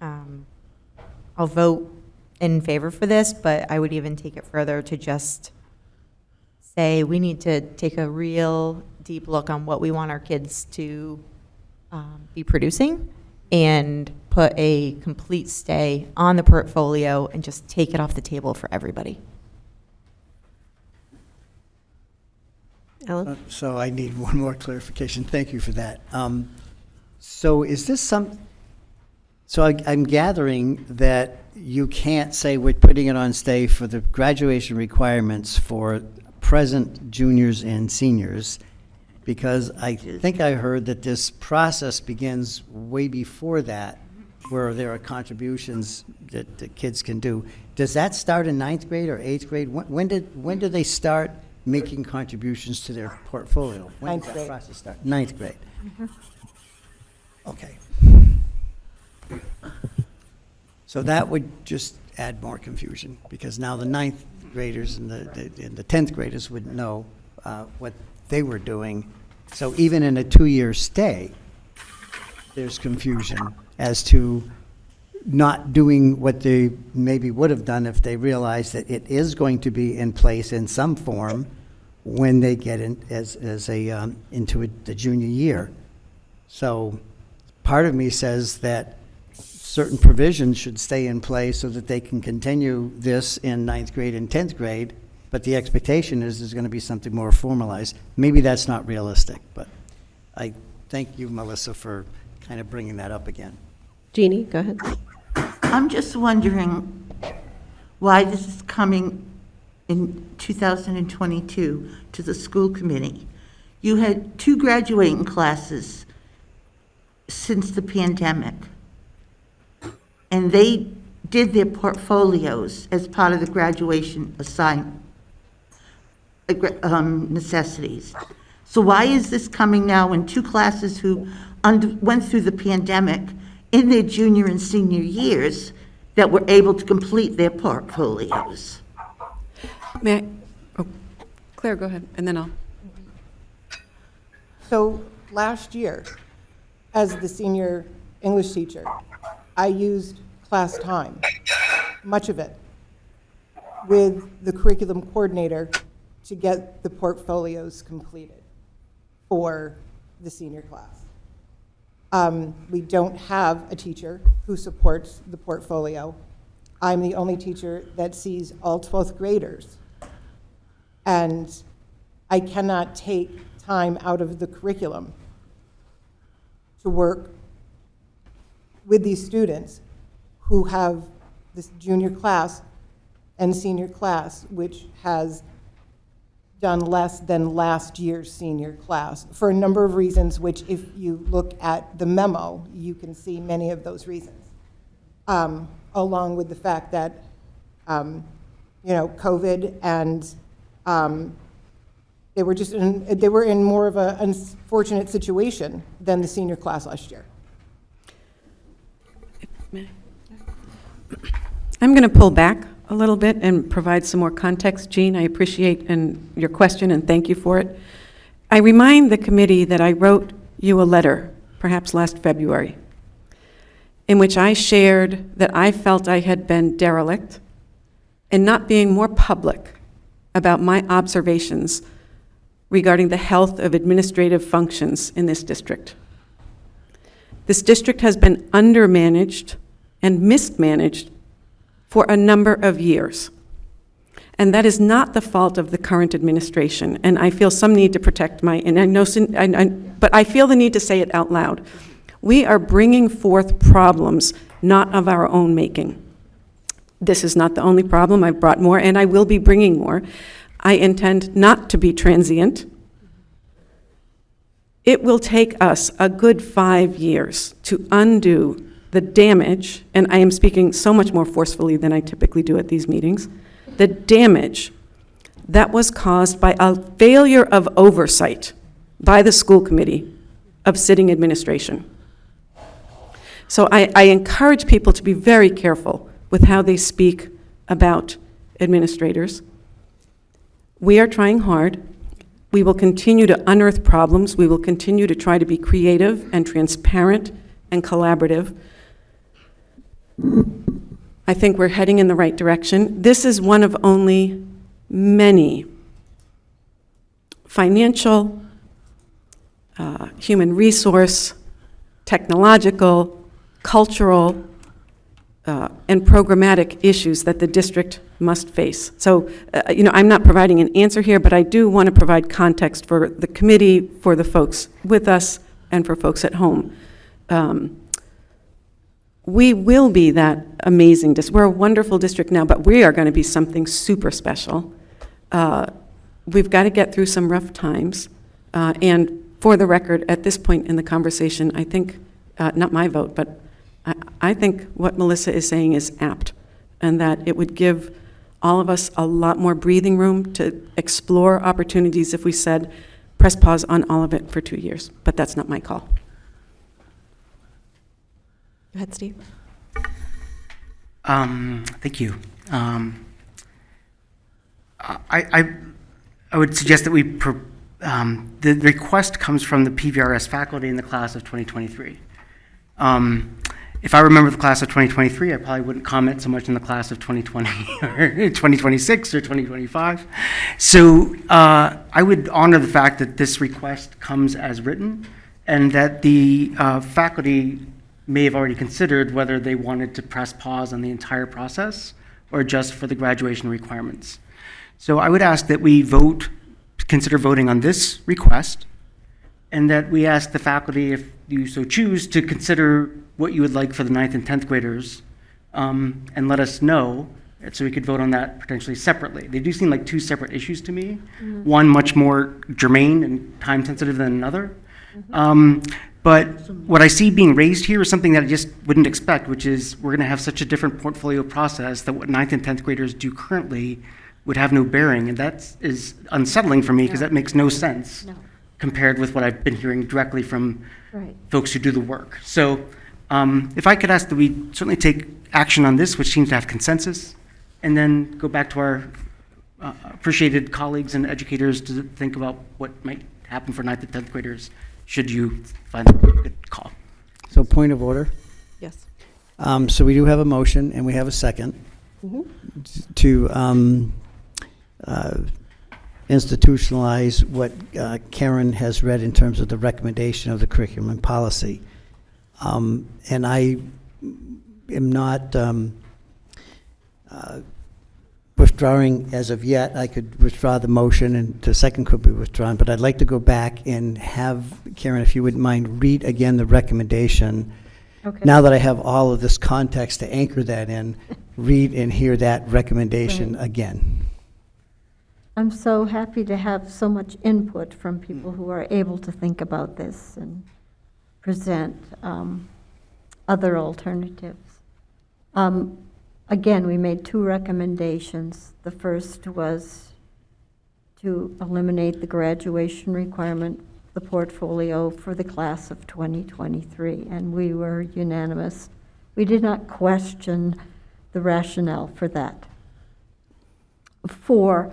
I'll vote in favor for this, but I would even take it further to just say we need to take a real deep look on what we want our kids to be producing, and put a complete stay on the portfolio and just take it off the table for everybody. Ellen? So I need one more clarification. Thank you for that. So is this so I'm gathering that you can't say we're putting it on stay for the graduation requirements for present juniors and seniors, because I think I heard that this process begins way before that, where there are contributions that the kids can do. Does that start in 9th grade or 8th grade? When do they start making contributions to their portfolio? When does that process start? 9th grade. Okay. So that would just add more confusion, because now the 9th graders and the 10th graders would know what they were doing. So even in a 2-year stay, there's confusion as to not doing what they maybe would have done if they realized that it is going to be in place in some form when they get in into the junior year. So part of me says that certain provisions should stay in place so that they can continue this in 9th grade and 10th grade, but the expectation is there's going to be something more formalized. Maybe that's not realistic, but I thank you, Melissa, for kind of bringing that up again. Jeannie, go ahead. I'm just wondering why this is coming in 2022 to the school committee. You had 2 graduating classes since the pandemic, and they did their portfolios as part of the graduation necessities. So why is this coming now when 2 classes who went through the pandemic in their junior and senior years that were able to complete their portfolios? May I? Oh, Claire, go ahead, and then I'll. So last year, as the senior English teacher, I used class time, much of it, with the curriculum coordinator to get the portfolios completed for the senior class. We don't have a teacher who supports the portfolio. I'm the only teacher that sees all 12th graders. And I cannot take time out of the curriculum to work with these students who have this junior class and senior class, which has done less than last year's senior class for a number of reasons, which if you look at the memo, you can see many of those reasons, along with the fact that, COVID and they were in more of an unfortunate situation than the senior class last year. I'm going to pull back a little bit and provide some more context. Jean, I appreciate your question and thank you for it. I remind the committee that I wrote you a letter, perhaps last February, in which I shared that I felt I had been derelict in not being more public about my observations regarding the health of administrative functions in this district. This district has been undermanaged and mismanaged for a number of years. And that is not the fault of the current administration. And I feel some need to protect but I feel the need to say it out loud. We are bringing forth problems not of our own making. This is not the only problem. I've brought more, and I will be bringing more. I intend not to be transient. It will take us a good 5 years to undo the damage, and I am speaking so much more forcefully than I typically do at these meetings, the damage that was caused by a failure of oversight by the school committee of sitting administration. So I encourage people to be very careful with how they speak about administrators. We are trying hard. We will continue to unearth problems. We will continue to try to be creative and transparent and collaborative. I think we're heading in the right direction. This is one of only many financial, human resource, technological, cultural and programmatic issues that the district must face. So, I'm not providing an answer here, but I do want to provide context for the committee, for the folks with us, and for folks at home. We will be that amazing district. We're a wonderful district now, but we are going to be something super special. We've got to get through some rough times. And for the record, at this point in the conversation, I think, not my vote, but I think what Melissa is saying is apt, and that it would give all of us a lot more breathing room to explore opportunities if we said, press pause on all of it for 2 years. But that's not my call. Go ahead, Steve. Thank you. I would suggest that the request comes from the PVRS faculty in the class of 2023. If I remember the class of 2023, I probably wouldn't comment so much in the class of 2020 or 2026 or 2025. So I would honor the fact that this request comes as written, and that the faculty may have already considered whether they wanted to press pause on the entire process or just for the graduation requirements. So I would ask that we consider voting on this request, and that we ask the faculty, if you so choose, to consider what you would like for the 9th and 10th graders, and let us know, so we could vote on that potentially separately. They do seem like two separate issues to me, one much more germane and time-sensitive than another. But what I see being raised here is something that I just wouldn't expect, which is we're going to have such a different portfolio process that what 9th and 10th graders do currently would have no bearing, and that is unsettling for me because that makes no sense compared with what I've been hearing directly from folks who do the work. So if I could ask that we certainly take action on this, which seems to have consensus, and then go back to our appreciated colleagues and educators to think about what might happen for 9th and 10th graders, should you find a good call. So point of order. Yes. So we do have a motion and we have a second to institutionalize what Karen has read in terms of the recommendation of the curriculum and policy. And I am not withdrawing as of yet. I could withdraw the motion and the second could be withdrawn, but I'd like to go back and have, Karen, if you wouldn't mind, read again the recommendation. Okay. Now that I have all of this context to anchor that in, read and hear that recommendation again. I'm so happy to have so much input from people who are able to think about this and present other alternatives. Again, we made two recommendations. The first was to eliminate the graduation requirement, the portfolio for the class of 2023, and we were unanimous. We did not question the rationale for that. For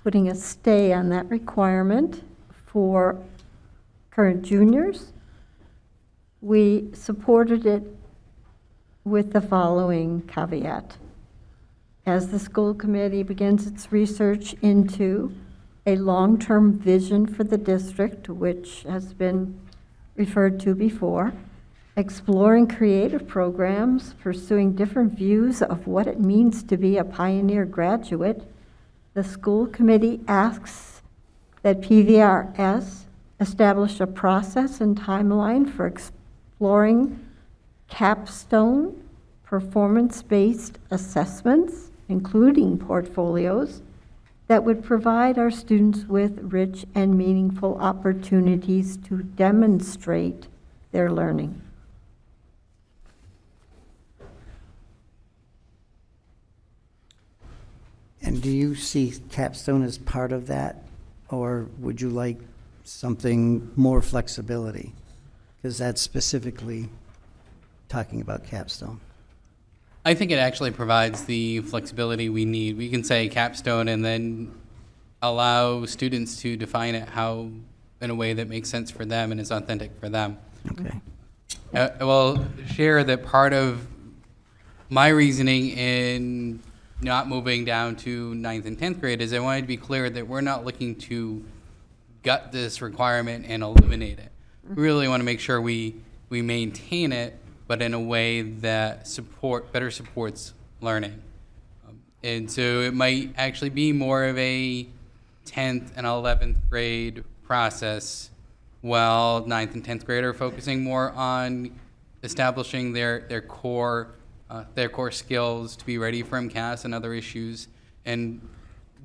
putting a stay on that requirement for current juniors, we supported it with the following caveat. As the school committee begins its research into a long-term vision for the district, which has been referred to before, exploring creative programs, pursuing different views of what it means to be a pioneer graduate, the school committee asks that PVRS establish a process and timeline for exploring capstone performance-based assessments, including portfolios, that would provide our students with rich and meaningful opportunities to demonstrate their learning. And do you see capstone as part of that, or would you like something more flexibility? Because that's specifically talking about capstone. I think it actually provides the flexibility we need. We can say capstone and then allow students to define it in a way that makes sense for them and is authentic for them. Okay. Well, share that part of my reasoning in not moving down to 9th and 10th grade is I wanted to be clear that we're not looking to gut this requirement and eliminate it. We really want to make sure we maintain it but in a way that better supports learning. And so it might actually be more of a 10th and 11th grade process, while 9th and 10th grade are focusing more on establishing their core skills to be ready for MCAS and other issues, and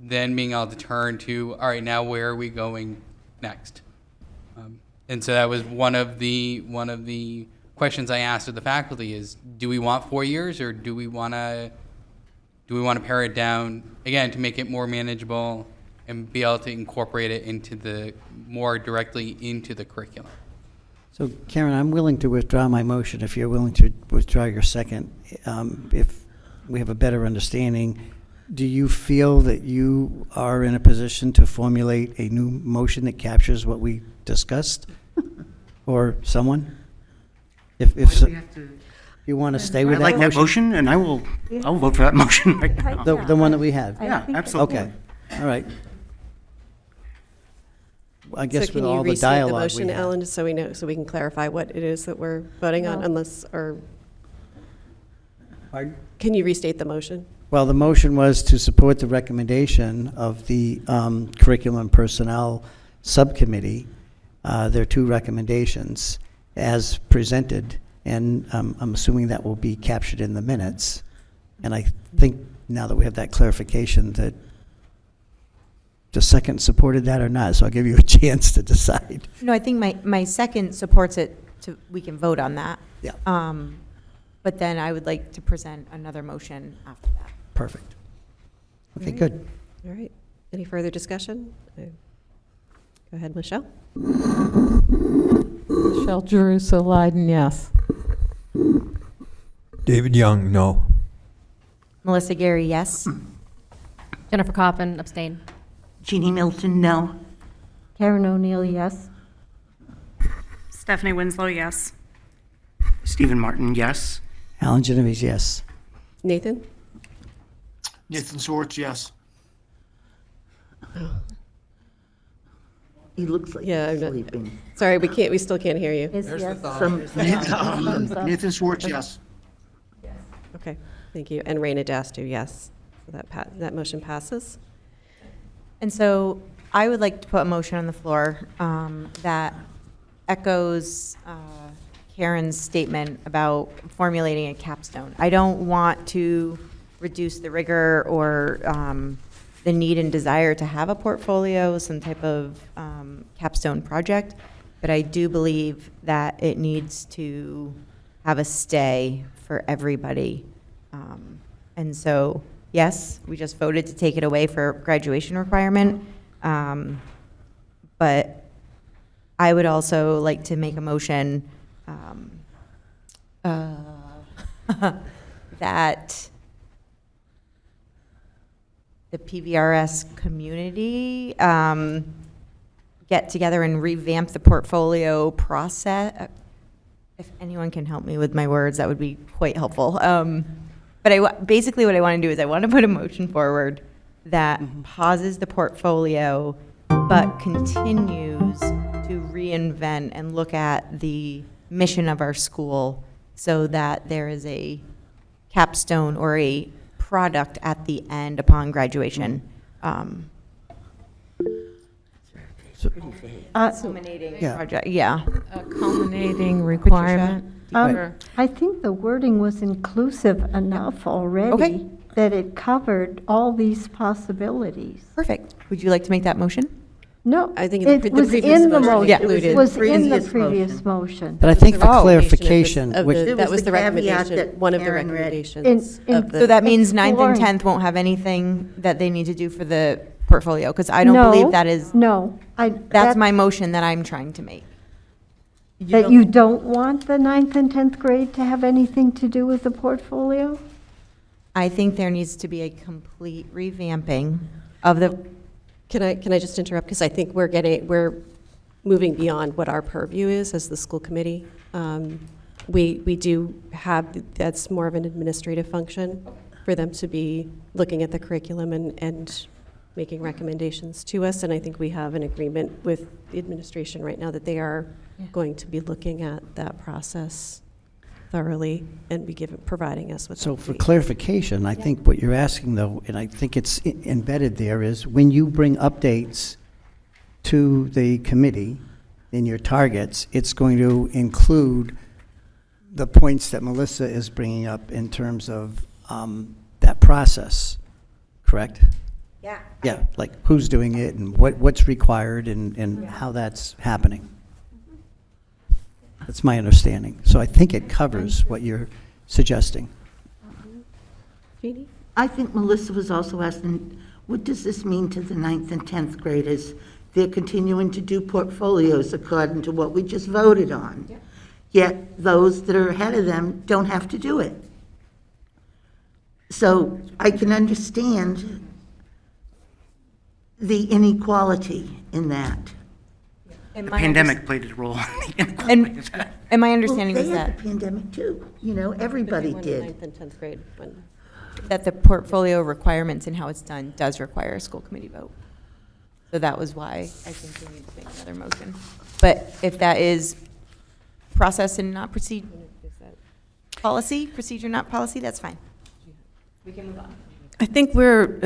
then being able to turn to, all right, now where are we going next? And so that was one of the questions I asked of the faculty is, do we want 4 years, or do we want to pare it down again to make it more manageable and be able to incorporate it more directly into the curriculum? So Karen, I'm willing to withdraw my motion if you're willing to withdraw your second. If we have a better understanding, do you feel that you are in a position to formulate a new motion that captures what we discussed? Or someone? If so, you want to stay with I like that motion, and I'll vote for that motion right now. The one that we have? Yeah, absolutely. Okay, all right. I guess So with can all you the restate the dialogue we motion, had. Ellen, just so we know, so we can clarify what it is that we're voting on, Pardon? Can you restate the motion? Well, the motion was to support the recommendation of the Curriculum Personnel Subcommittee. There are two recommendations as presented, and I'm assuming that will be captured in the minutes. And I think now that we have that clarification that the second supported that or not, so I'll give you a chance to decide. No, I think my second supports it, we can vote on that. Yeah. But then I would like to present another motion after that. Perfect. Okay, All right. good. All right. Any further discussion? Go ahead, Michelle. Michelle Jerusa Leiden, yes. David Young, no. Melissa Gary, yes. Jennifer Coppin, abstain. Jeannie Milton, no. Karen O'Neill, yes. Stephanie Winslow, yes. Stephen Martin, yes. Alan Genovese, yes. Nathan? Nathan Swartz, yes. He looks like Yeah, he's I'm not- sleeping. Sorry, we still can't hear you. Is yes. Nathan Swartz, yes. Okay, thank you. And Raina Dastu, yes. So that motion passes. And so I would like to put a motion on the floor that echoes Karen's statement about formulating a capstone. I don't want to reduce the rigor or the need and desire to have a portfolio, some type of capstone project, but I do believe that it needs to have a stay for everybody. And so, yes, we just voted to take it away for graduation requirement, but I would also like to make a motion that the PVRS community get together and revamp the portfolio process. If anyone can help me with my words, that would be quite helpful. But basically what I want to do is I want to put a motion forward that pauses the portfolio but continues to reinvent and look at the mission of our school so that there is a capstone or a product at the end upon graduation. Culminating project, yeah. A culminating requirement. I think the wording was inclusive enough already Okay. that it covered all these possibilities. Perfect. Would you like to make that motion? No, I think it the was previous in the motion motion. included- It was in the Previous previous motion. But I think for Oh. clarification, Of which, the- It that was was the the caveat recommendation, that one of the Karen read. recommendations In- of So the, that means 9th and Exploring. 10th won't have anything that they need to do for the portfolio? Because I don't No, believe that is, No, that's my motion that I'm trying to make. That you don't want the 9th and 10th grade to have anything to do with the portfolio? I think there needs to be a complete revamping of the, can I just interrupt? Because I think we're moving beyond what our purview is as the school committee. We do have, that's more of an administrative function for them to be looking at the curriculum and making recommendations to us. And I think we have an agreement with the administration right now that they are going to be looking at that process. thoroughly and be providing us with. So that for fee. clarification, I think what you're asking though, and I think it's embedded there, is when you bring updates to the committee in your targets, it's going to include the points that Melissa is bringing up in terms of that process, correct? Yeah. Yeah, like who's doing it and what's required and how that's happening. That's my understanding. So I think it covers what you're suggesting. Jeannie? I think Melissa was also asking, what does this mean to the 9th and 10th graders? They're continuing to do portfolios according to what we just voted on. Yeah. Yet those that are ahead of them don't have to do it. So I can understand the inequality in that. And The my pandemic played a role. and my understanding Well, was they had that, the pandemic too, you know, everybody When did. 9th and 10th grade, when that the portfolio requirements and how it's done does require a school committee vote. So that was why I think we need to make another motion. But if that is process and not procedure not policy, that's fine. We can move on. I think we're,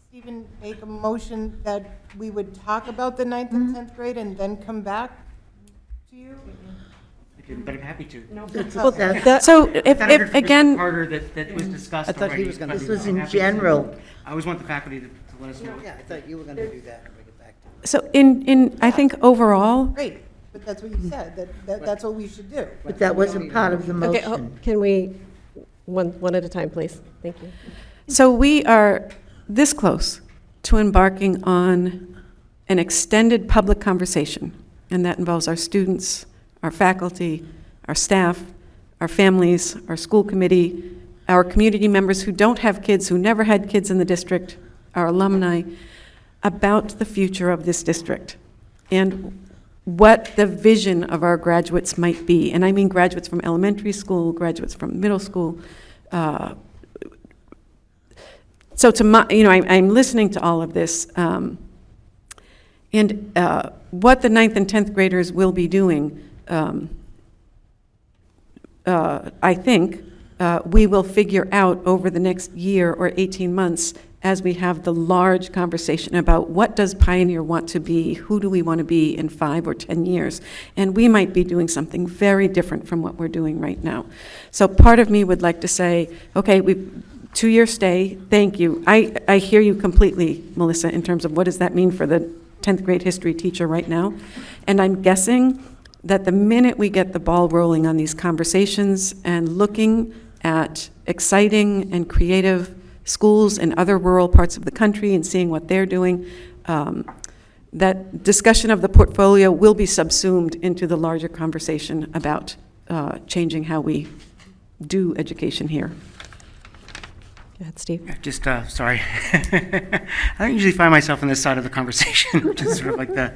Stephen, make a motion that we would talk about the 9th and 10th grade and then come back to you? But I'm happy to. so if again, That was discussed I thought he already, was gonna but do This was I'm in happy to- general. I always want the faculty to let us know. Yeah, I thought you were going to do that and bring it back to so I think overall, Great, but that's what you said, that's what we should do. But that wasn't part of the Okay, motion. can we, one at a time, please? Thank you. so we are this close to embarking on an extended public conversation, and that involves our students, our faculty, our staff, our families, our school committee, our community members who don't have kids, who never had kids in the district, our alumni, about the future of this district and what the vision of our graduates might be. And I mean graduates from elementary school, graduates from middle school. So I'm listening to all of this, and what the 9th and 10th graders will be doing, I think we will figure out over the next year or 18 months as we have the large conversation about what does Pioneer want to be, who do we want to be in 5 or 10 years, and we might be doing something very different from what we're doing right now. So part of me would like to say, okay, we've 2-year stay, thank you. I hear you completely, Melissa, in terms of what does that mean for the 10th grade history teacher right now, and I'm guessing that the minute we get the ball rolling on these conversations and looking at exciting and creative schools in other rural parts of the country and seeing what they're doing, that discussion of the portfolio will be subsumed into the larger conversation about changing how we do education here. Go ahead, Steve. Just, sorry. I don't usually find myself on this side of the conversation, which is sort of like the,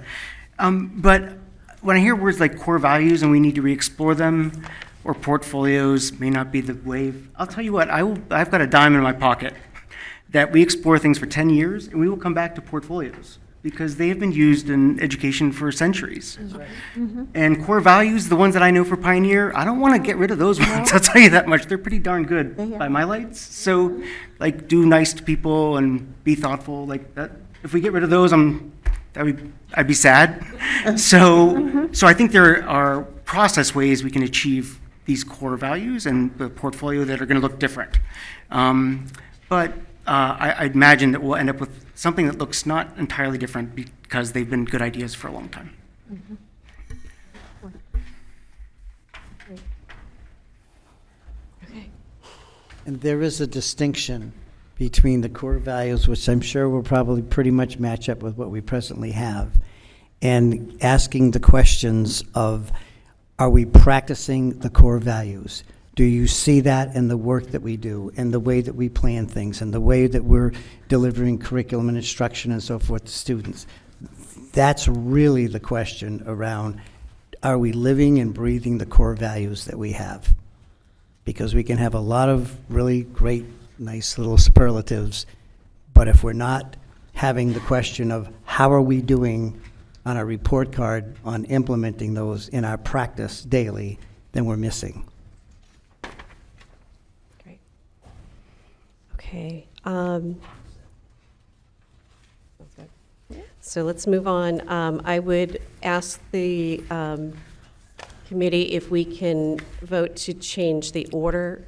but when I hear words like core values and we need to re-explore them, or portfolios may not be the way, I'll tell you what, I've got a dime in my pocket that we explore things for 10 years and we will come back to portfolios because they have been used in education for centuries. And core values, the ones that I know for Pioneer, I don't want to get rid of those ones, I'll tell you that much. They're pretty darn good by my lights. So, like, do nice to people and be thoughtful, like that. If we get rid of those, I'd be sad. So I think there are process ways we can achieve these core values and the portfolio that are going to look different. But I imagine that we'll end up with something that looks not entirely different because they've been good ideas for a long time. And there is a distinction between the core values, which I'm sure will probably pretty much match up with what we presently have, and asking the questions of, are we practicing the core values? Do you see that in the work that we do, and the way that we plan things, and the way that we're delivering curriculum and instruction and so forth to students? That's really the question around, are we living and breathing the core values that we have? Because we can have a lot of really great, nice little superlatives, but if we're not having the question of how are we doing on a report card on implementing those in our practice daily, then we're missing. Great. Okay. So let's move on. I would ask the committee if we can vote to change the order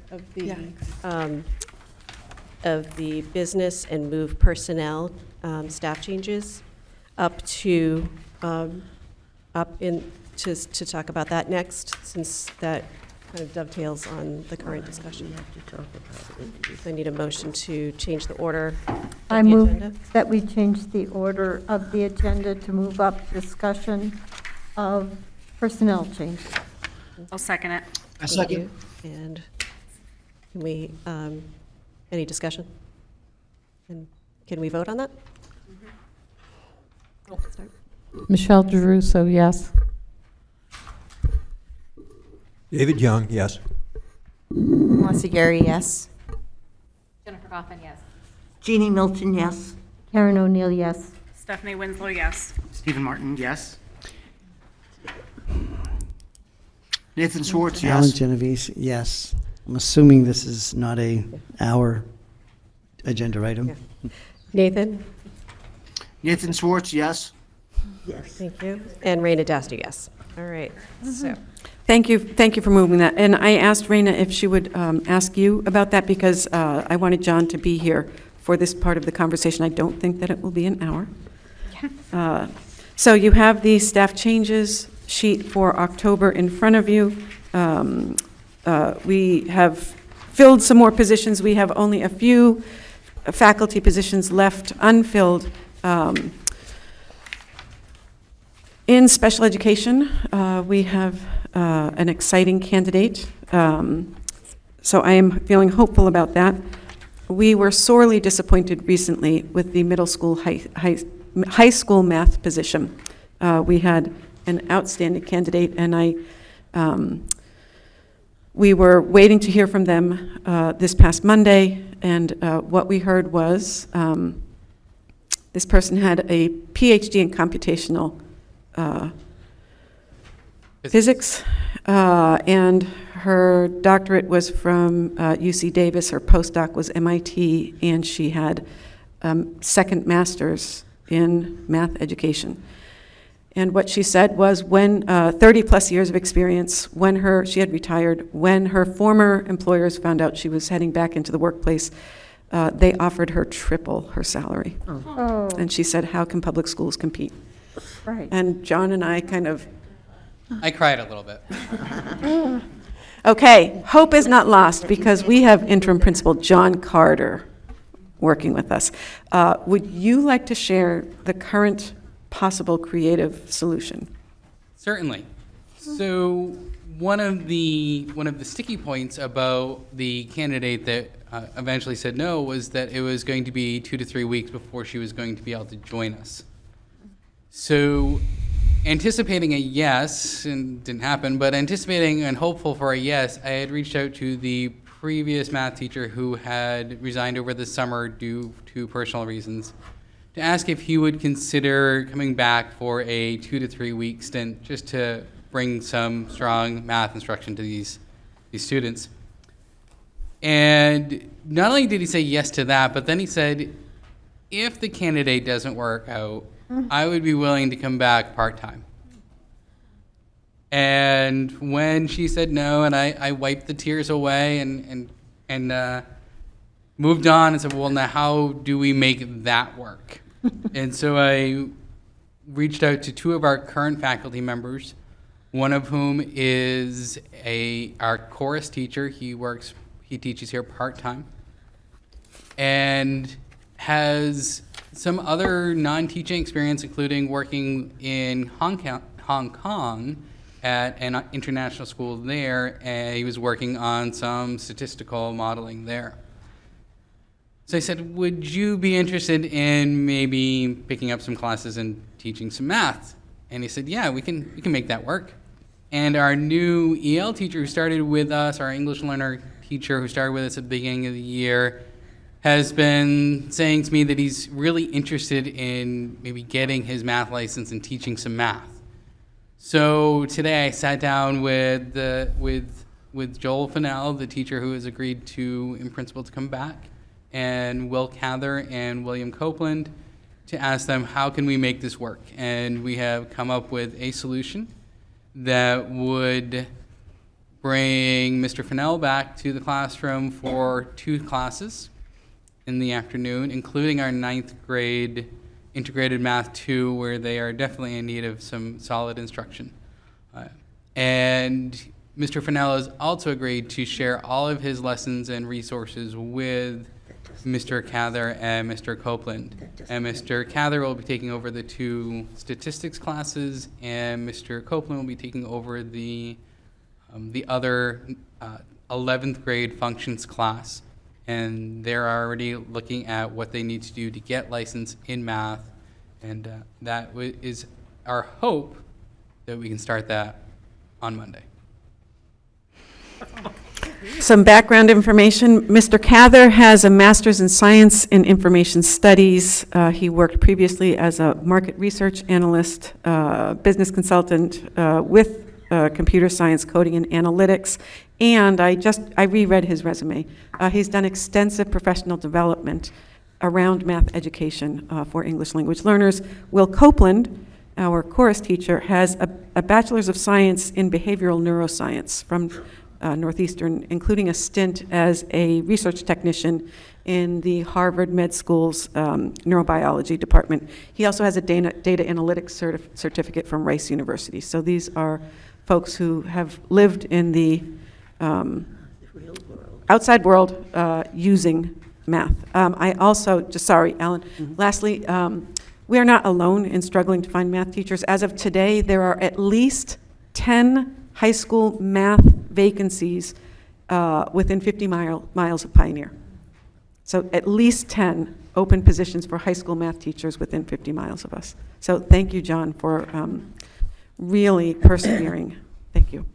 of the business and move personnel staff changes up to to talk about that next, since that kind of dovetails on the current discussion. So I need a motion to change the order of I the move agenda. that we change the order of the agenda to move up discussion of personnel changes. I'll second it. I Thank second. you. And can we, any discussion? And can we vote on that? Start. Michelle Jeruso, yes. David Young, yes. Melissa Gary, yes. Jennifer Coffin, yes. Jeannie Milton, yes. Karen O'Neill, yes. Stephanie Winslow, yes. Stephen Martin, yes. Nathan Schwartz, Alan yes. Genovese, yes. I'm assuming this is not our agenda item. Yeah. Nathan? Nathan Schwartz, yes. Yes. Thank you. And Raina Dasty, yes. All right, so. Thank you for moving that. And I asked Raina if she would ask you about that, because I wanted John to be here for this part of the conversation. I don't think that it will be an hour. So you have the staff changes sheet for October in front of you. We have filled some more positions. We have only a few faculty positions left unfilled. In special education, we have an exciting candidate, so I am feeling hopeful about that. We were sorely disappointed recently with the middle school, high school math position. We had an outstanding candidate, and we were waiting to hear from them this past Monday, and what we heard was this person had a PhD in computational physics, and her doctorate was from UC Davis. Her postdoc was MIT, and she had second master's in math education. And what she said was, when 30 plus years of experience, she had retired, when her former employers found out she was heading back into the workplace, they offered her triple her salary. Oh, And she said, how can public schools compete? right. And John and I kind of, I cried a little bit. okay, hope is not lost, because we have interim principal John Carter working with us. Would you like to share the current possible creative solution? Certainly. So one of the sticky points about the candidate that eventually said no was that it was going to be 2 to 3 weeks before she was going to be able to join us. So anticipating a yes, and didn't happen, but anticipating and hopeful for a yes, I had reached out to the previous math teacher who had resigned over the summer due to personal reasons, to ask if he would consider coming back for a 2 to 3 week stint, just to bring some strong math instruction to these students. And not only did he say yes to that, but then he said, if the candidate doesn't work out, I would be willing to come back part-time. And when she said no, and I wiped the tears away and moved on and said, well, now how do we make that work? And so I reached out to 2 of our current faculty members, one of whom is our chorus teacher. He teaches here part-time, and has some other non-teaching experience, including working in Hong Kong at an international school there, and he was working on some statistical modeling there. So I said, would you be interested in maybe picking up some classes and teaching some math? And he said, yeah, we can make that work. And our new EL teacher who started with us, our English learner teacher who started with us at the beginning of the year, has been saying to me that he's really interested in maybe getting his math license and teaching some math. So today I sat down with Joel Fennell, the teacher who has agreed to, in principle, to come back, and Will Cather and William Copeland, to ask them how can we make this work. And we have come up with a solution that would bring Mr. Fennell back to the classroom for 2 classes in the afternoon, including our 9th grade integrated math 2, where they are definitely in need of some solid instruction. And Mr. Fennell has also agreed to share all of his lessons and resources with Mr. Cather and Mr. Copeland. And Mr. Cather will be taking over the 2 statistics classes, and Mr. Copeland will be taking over the other 11th grade functions class. And they're already looking at what they need to do to get licensed in math. And that is our hope that we can start that on Monday. Some background information. Mr. Cather has a master's in science and information studies. He worked previously as a market research analyst, business consultant with computer science, coding, and analytics. And I reread his resume. He's done extensive professional development around math education for English language learners. Will Copeland, our chorus teacher, has a bachelor's of science in behavioral neuroscience from Northeastern, including a stint as a research technician in the Harvard Med School's neurobiology department. He also has a data analytics certificate from Rice University. So these are folks who have lived in the outside world using math. I also, sorry, Alan, lastly, we are not alone in struggling to find math teachers. As of today, there are at least 10 high school math vacancies within 50 miles of Pioneer. So at least 10 open positions for high school math teachers within 50 miles of us. So thank you, John, for really persevering. Thank you.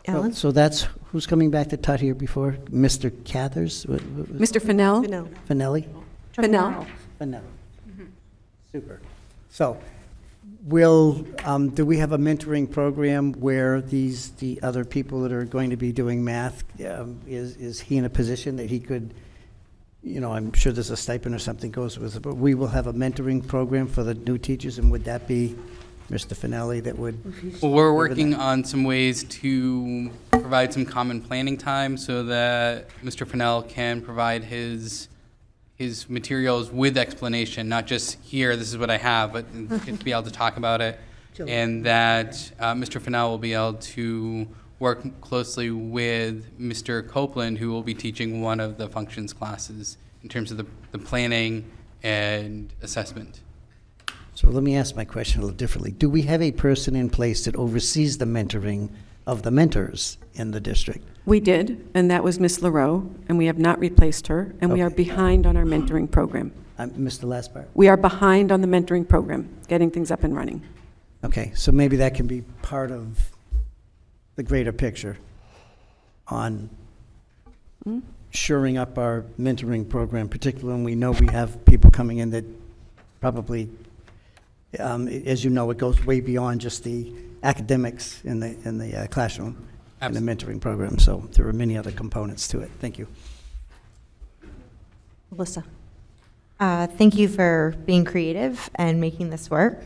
Alan? So that's, who's coming back to Tut here before? Mr. Cathers? Mr. Fennell? Fennelly? Fennell. Fennell. Super. So, do we have a mentoring program where the other people that are going to be doing math, is he in a position that he could, I'm sure there's a stipend or something goes with it, but we will have a mentoring program for the new teachers, and would that be Mr. Fennelly that would? Well, we're working on some ways to provide some common planning time so that Mr. Fennell can provide his materials with explanation, not just here, this is what I have, but to be able to talk about it. And that Mr. Fennell will be able to work closely with Mr. Copeland, who will be teaching one of the functions classes in terms of the planning and assessment. So let me ask my question a little differently. Do we have a person in place that oversees the mentoring of the mentors in the district? We did, and that was Ms. LaRoe, and we have not replaced her, and we are behind on our mentoring program. I missed the last part. We are behind on the mentoring program, getting things up and running. Okay, so maybe that can be part of the greater picture on shoring up our mentoring program, particularly when we know we have people coming in that probably, as you know, it goes way beyond just the academics in the classroom. And the mentoring program, so there are many other components to it. Thank you. Melissa. Thank you for being creative and making this work.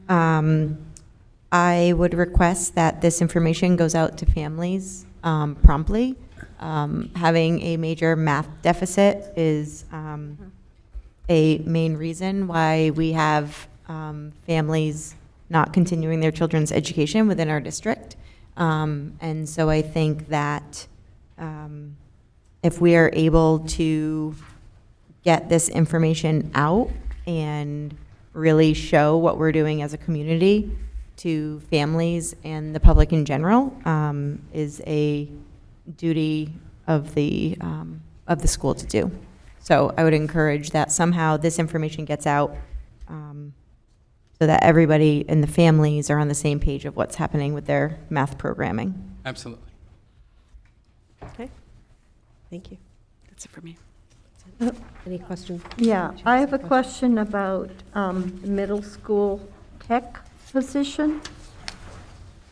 I would request that this information goes out to families promptly. Having a major math deficit is a main reason why we have families not continuing their children's education within our district. And so I think that if we are able to get this information out and really show what we're doing as a community to families and the public in general, is a duty of the school to do. So I would encourage that somehow this information gets out so that everybody and the families are on the same page of what's happening with their math programming. Absolutely. Okay. Thank you. That's it for me. Any questions? Yeah, I have a question about the middle school tech position.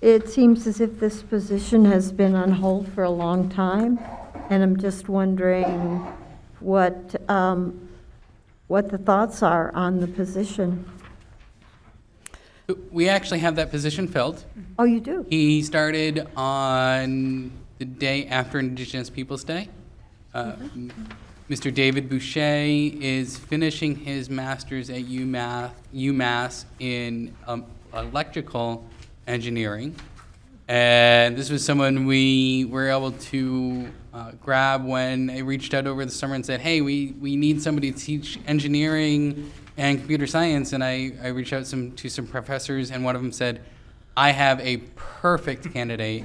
It seems as if this position has been on hold for a long time, and I'm just wondering what the thoughts are on the position. We actually have that position filled. Oh, you do? He started on the day after Indigenous Peoples Day. Mr. David Boucher is finishing his master's at UMass in electrical engineering. And this was someone we were able to grab when I reached out over the summer and said, hey, we need somebody to teach engineering and computer science. And I reached out to some professors, and one of them said, I have a perfect candidate.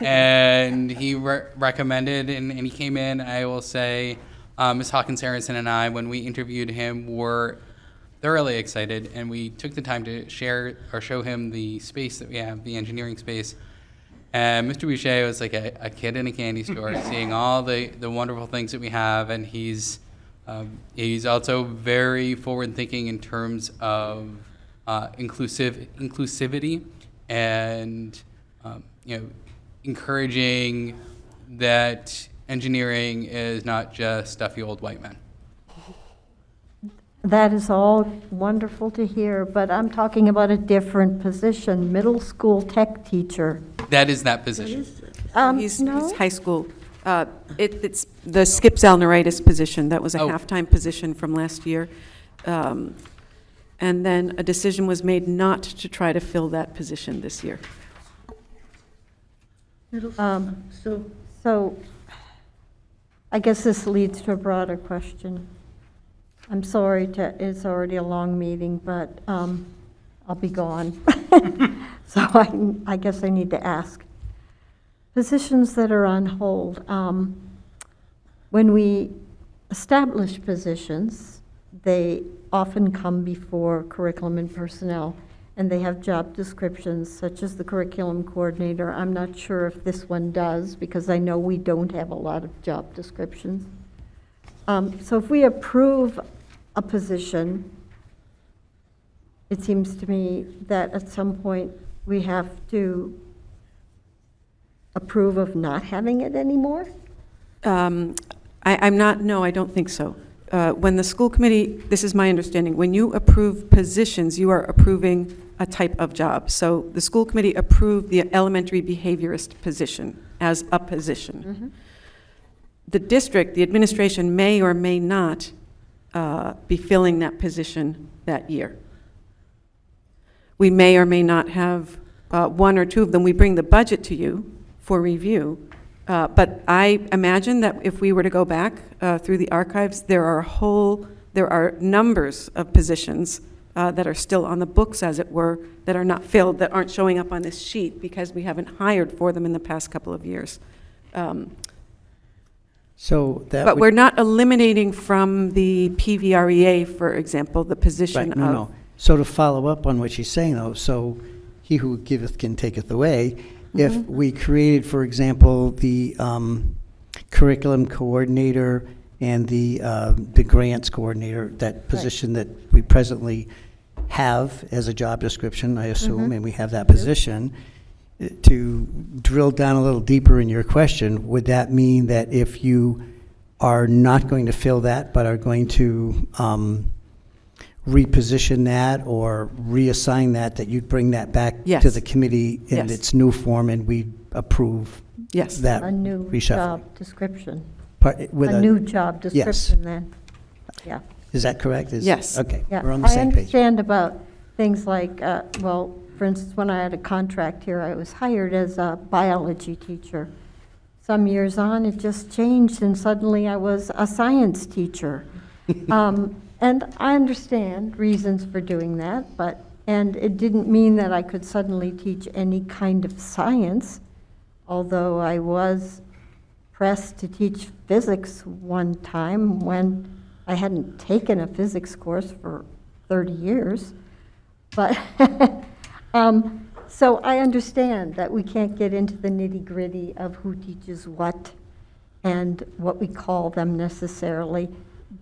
And he recommended, and he came in. I will say, Ms. Hawkins Harrison and I, when we interviewed him, were thoroughly excited, and we took the time to share or show him the space that we have, the engineering space. And Mr. Boucher was like a kid in a candy store, seeing all the wonderful things that we have, and he's also very forward-thinking in terms of inclusivity and encouraging that engineering is not just stuffy old white men. That is all wonderful to hear, but I'm talking about a different position, middle school tech teacher. That is that position. He's high school. It's the Skip Zalneritis position. That was a half-time position from last year. And then a decision was made not to try to fill that position this year. So I guess this leads to a broader question. I'm sorry, it's already a long meeting, but I'll be gone. So I guess I need to ask. Positions that are on hold, when we establish positions, they often come before curriculum and personnel, and they have job descriptions, such as the curriculum coordinator. I'm not sure if this one does, because I know we don't have a lot of job descriptions. So if we approve a position, it seems to me that at some point we have to approve of not having it anymore? I don't think so. When the school committee, this is my understanding, when you approve positions, you are approving a type of job. So the school committee approved the elementary behaviorist position as a position. Mm-hmm. The district, the administration may or may not be filling that position that year. We may or may not have one or two of them. We bring the budget to you for review. But I imagine that if we were to go back through the archives, there are numbers of positions that are still on the books, as it were, that are not filled, that aren't showing up on this sheet because we haven't hired for them in the past couple of years. But we're not eliminating from the PVREA, for example, the position Right, no. So to follow up on what she's saying, though, so he who giveth can taketh away. If we created, for example, the curriculum coordinator and the grants coordinator, that position that we presently have as a job description, I assume, and we have that position, to drill down a little deeper in your question, would that mean that if you are not going to fill that but are going to reposition that or reassign that you'd bring that back to the committee in its new form and we'd approve that A new reshuffling? job description. With a new job description then. Yeah. Is that correct? Yes. Okay, Yeah. we're on the same I page. understand about things like, well, for instance, when I had a contract here, I was hired as a biology teacher. Some years on, it just changed, and suddenly I was a science teacher. And I understand reasons for doing that, and it didn't mean that I could suddenly teach any kind of science, although I was pressed to teach physics one time when I hadn't taken a physics course for 30 years. But so I understand that we can't get into the nitty-gritty of who teaches what and what we call them necessarily,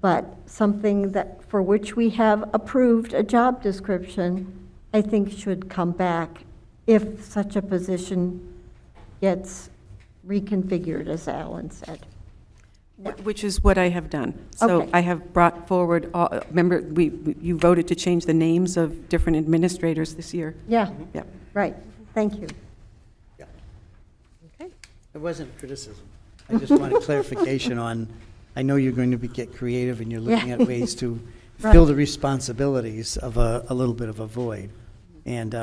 but something that, for which we have approved a job description, I think should come back if such a position gets reconfigured, as Alan said. Which is what I have done. So Okay. I have brought forward, remember, you voted to change the names of different administrators this year. Yeah, Yep. right, thank you. Okay. It wasn't criticism. I just wanted clarification on, I know you're going to get creative and you're looking Yeah. at ways to Right. fill the responsibilities of a little bit of a void. And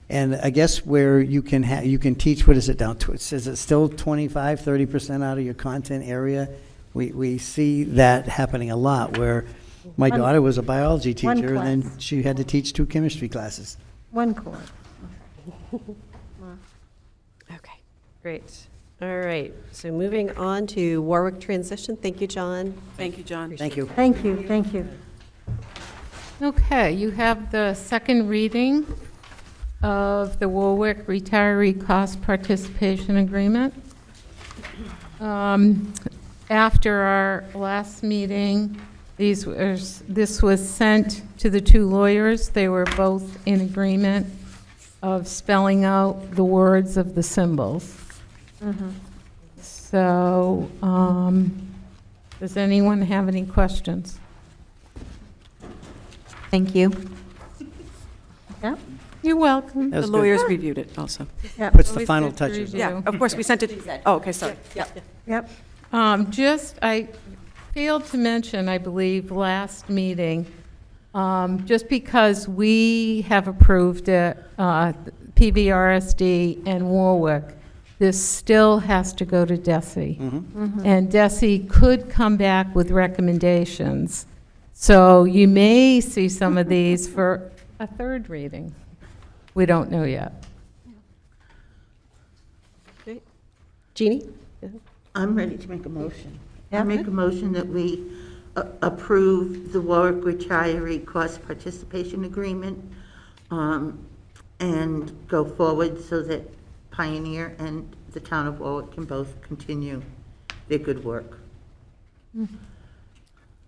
I guess where you can you can teach, what is it down to? Is it still 25, 30% out of your content area? We see that happening a lot, where my One- daughter was a biology one teacher, and then class. she had to teach 2 chemistry classes. One course. Okay, great. All right, so moving on to Warwick transition. Thank you, John. Thank you, John. Thank you. Thank you, thank you. Okay, you have the second reading of the Warwick Retiree Cost Participation Agreement. After our last meeting, this was sent to the 2 lawyers. They were both in agreement of spelling out the words of the symbols. So, does anyone have any questions? Thank you. Yeah, You're welcome. That was The good. lawyers reviewed it also. yeah, Puts the Always final good to touches. review. Yeah, of course, we sent it, oh, okay, sorry. Yep. yep. I failed to mention, I believe, last meeting, just because we have approved it, PVRSD and Warwick, this still has to go to DESI. And DESI could come back with recommendations. So you may see some of these for a 3rd reading. We don't know yet. Great. Jeannie? I'm ready to make a motion. Yeah. I make a motion that we approve the Warwick Retiree Cost Participation Agreement and go forward so that Pioneer and the town of Warwick can both continue their good work.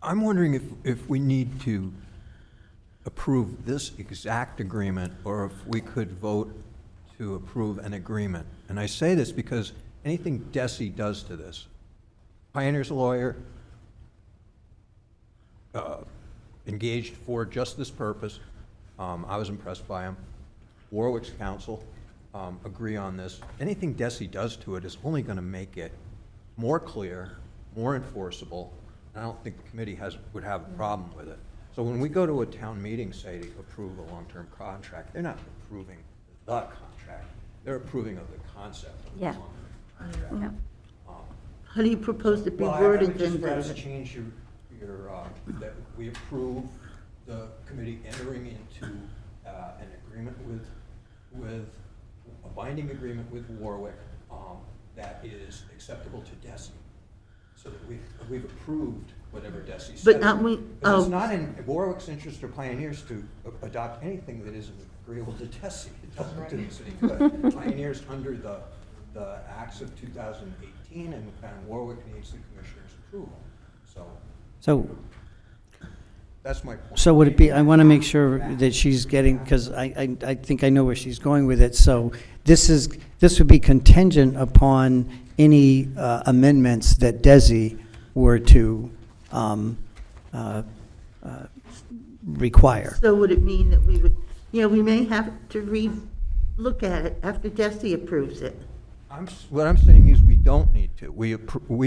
I'm wondering if we need to approve this exact agreement, or if we could vote to approve an agreement. And I say this because anything DESI does to this, Pioneer's a lawyer, engaged for just this purpose. I was impressed by him. Warwick's counsel agree on this. Anything DESI does to it is only going to make it more clear, more enforceable. I don't think the committee would have a problem with it. So when we go to a town meeting, say, to approve a long-term contract, they're not approving the contract. They're approving of the concept of the Yeah. long-term contract. How do you propose to be Well, I worded would then, just perhaps David? change that we approve the committee entering into an agreement with a binding agreement with Warwick that is acceptable to DESI. So that we've approved whatever DESI says. But aren't we- Because it's not in Warwick's interest or Pioneer's to adopt anything that isn't agreeable to DESI. It doesn't do the city good. Pioneer's under the acts of 2018, and Warwick needs the commissioner's approval. So That's my point. So would it be, I want to make sure that she's getting, because I think I know where she's going with it. So this would be contingent upon any amendments that DESI were to require. So would it mean that we would, we may have to re-look at it after DESI approves it? What I'm saying is we don't need to. We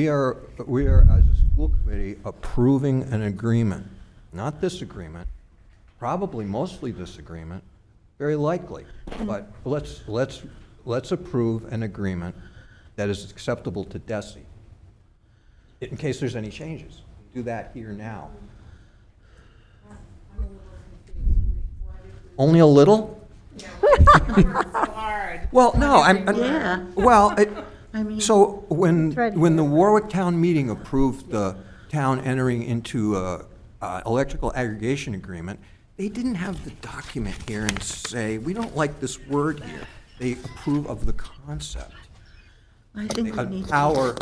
are, as a school committee, approving an agreement, not this agreement, probably mostly this agreement, very likely. But let's approve an agreement that is acceptable to DESI, in case there's any changes. Do that here now. Only a little? Well, no, Yeah. well, I mean, so when the Warwick Town Meeting approved the town entering into a electrical aggregation agreement, they didn't have the document here and say, we don't like this word here. They approve of the concept. I think we need to. Our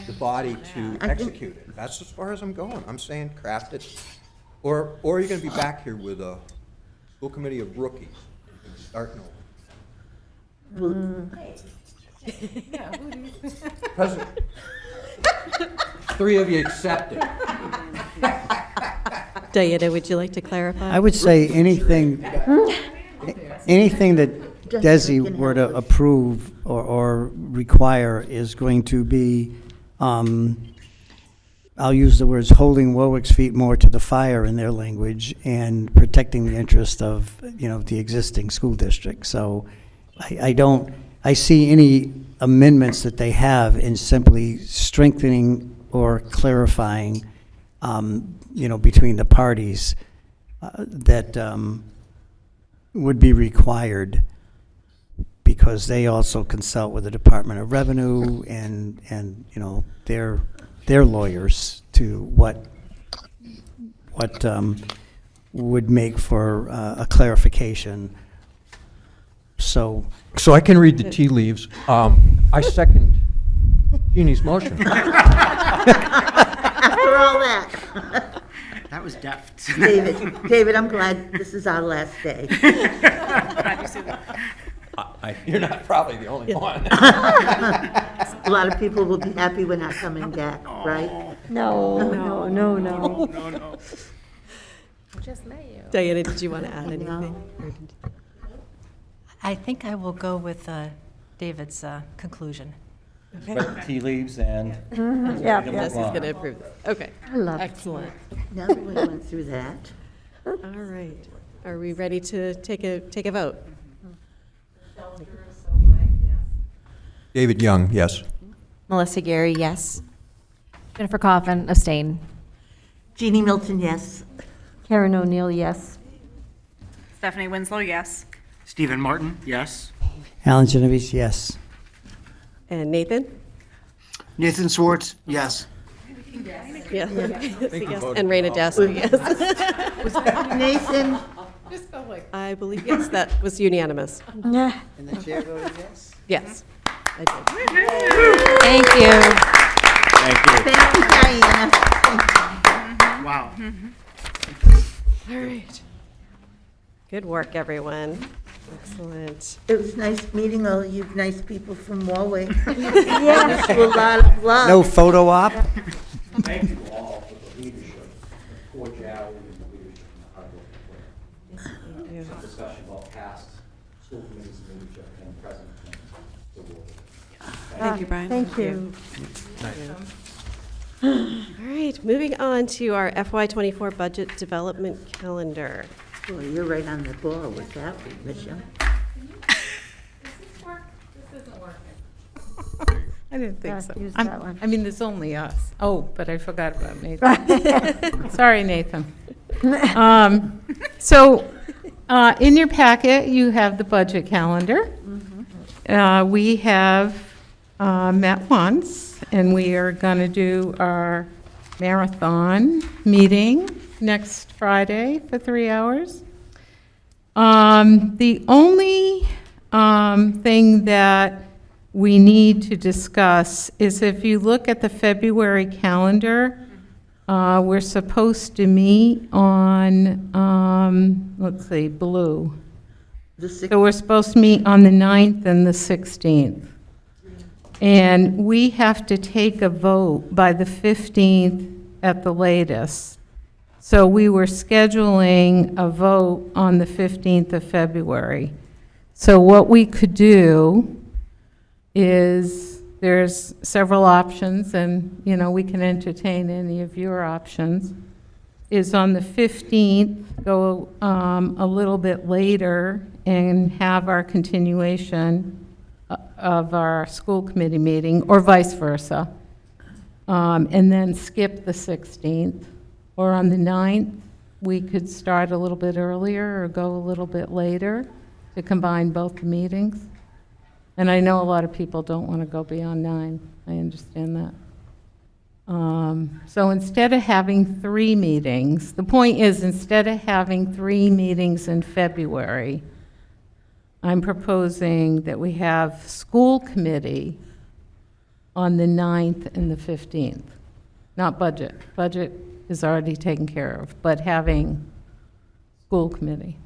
the body to execute it. That's as far as I'm going. I'm saying craft it, or you're gonna be back here with a school committee of rookies starting over. President, 3 of you accepted. Diana, would you like to clarify? I would say anything that Desi were to approve or require is going to be, I'll use the words, holding Warwick's feet more to the fire in their language and protecting the interest of, the existing school district. So I see any amendments that they have in simply strengthening or clarifying, between the parties that would be required, because they also consult with the Department of Revenue and their lawyers to what would make for a clarification. So I can read the tea leaves. I second Jeannie's motion. After all that. That was deft. David, I'm glad this is our last day. You're not probably the only one. A lot of people will be happy we're not coming back, right? No. Just met you. Diana, did you want to add anything? I think I will go with David's conclusion. Tea leaves and. Yeah. Yes, he's going to approve this. Okay. I love Excellent. Now that we went through that. All right. Are we ready to take a vote? David Young, yes. Melissa Gary, yes. Jennifer Coffin, abstain. Jeannie Milton, yes. Karen O'Neill, yes. Stephanie Winslow, yes. Stephen Martin, yes. Alan Genovese, yes. And Nathan? Nathan Swartz, yes. Yes. Yes. And Raina Dasty, yes. Nathan? I believe, yes, that was unanimous. And the chair voted yes? Yes, I did. Thank you. Thank you, Diana. Wow. All right. Good work, everyone. Excellent. It was nice meeting all you nice people from Warwick. Yes, a lot of love. No photo op? Thank you all for the leadership, the cordiality and the leadership and the hard work. Some discussion about past school committees and leadership and present the board. Thank you, Brian. Thank you. All right, moving on to our FY24 budget development calendar. Well, you're right on the ball with that one, Michelle. I didn't think so. Use that one. I mean, there's only us. Oh, but I forgot about Nathan. Sorry, Nathan. So, in your packet, you have the budget calendar. We have met once, and we are going to do our marathon meeting next Friday for 3 hours. The only thing that we need to discuss is if you look at the February calendar, we're supposed to meet on, let's see, blue. So we're supposed to meet on the 9th and the 16th. And we have to take a vote by the 15th at the latest. So we were scheduling a vote on the 15th of February. So what we could do is, there's several options, and, we can entertain any of your options, is on the 15th, go a little bit later and have our continuation of our school committee meeting, or vice versa, and then skip the 16th. Or on the 9th, we could start a little bit earlier or go a little bit later to combine both the meetings. And I know a lot of people don't want to go beyond 9. I understand that. So instead of having 3 meetings, the point is, instead of having 3 meetings in February, I'm proposing that we have school committee on the 9th and the 15th. Not budget. Budget is already taken care of, but having school committee.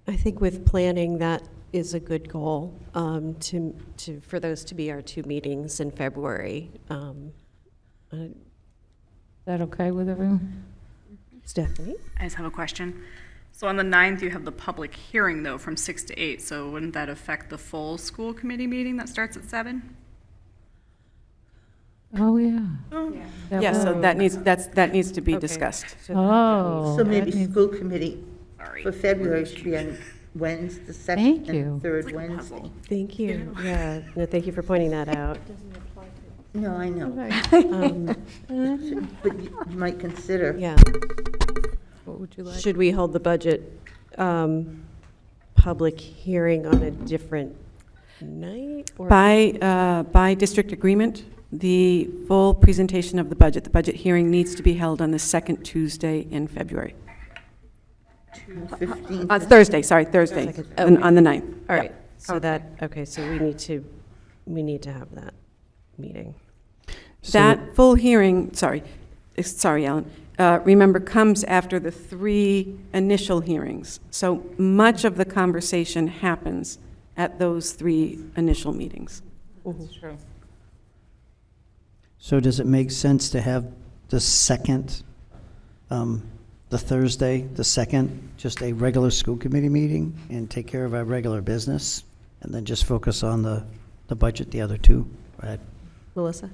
I think with planning, that is a good goal, for those to be our 2 meetings in February. Is that okay with everyone? Stephanie? I just have a question. So on the 9th, you have the public hearing, though, from 6 to 8, so wouldn't that affect the full school committee meeting that starts at 7? Oh, yeah. Yeah, so that needs to be discussed. Oh. So maybe school committee for February should be on Wednesday, the second Thank you. and third Wednesday. Thank you. Yeah, no, thank you for pointing that out. No, I know. But you might consider. Yeah. What would you like? Should we hold the budget public hearing on a different night? Or By district agreement, the full presentation of the budget hearing needs to be held on the second Tuesday in February. 15th. Thursday, on the 9th. All right, so we need to have that meeting. That full hearing, sorry, Alan, remember, comes after the 3 initial hearings. So much of the conversation happens at those 3 initial meetings. That's true. So does it make sense to have the second, the Thursday, the second, just a regular school committee meeting and take care of our regular business and then just focus on the budget, the other 2? Right. Melissa?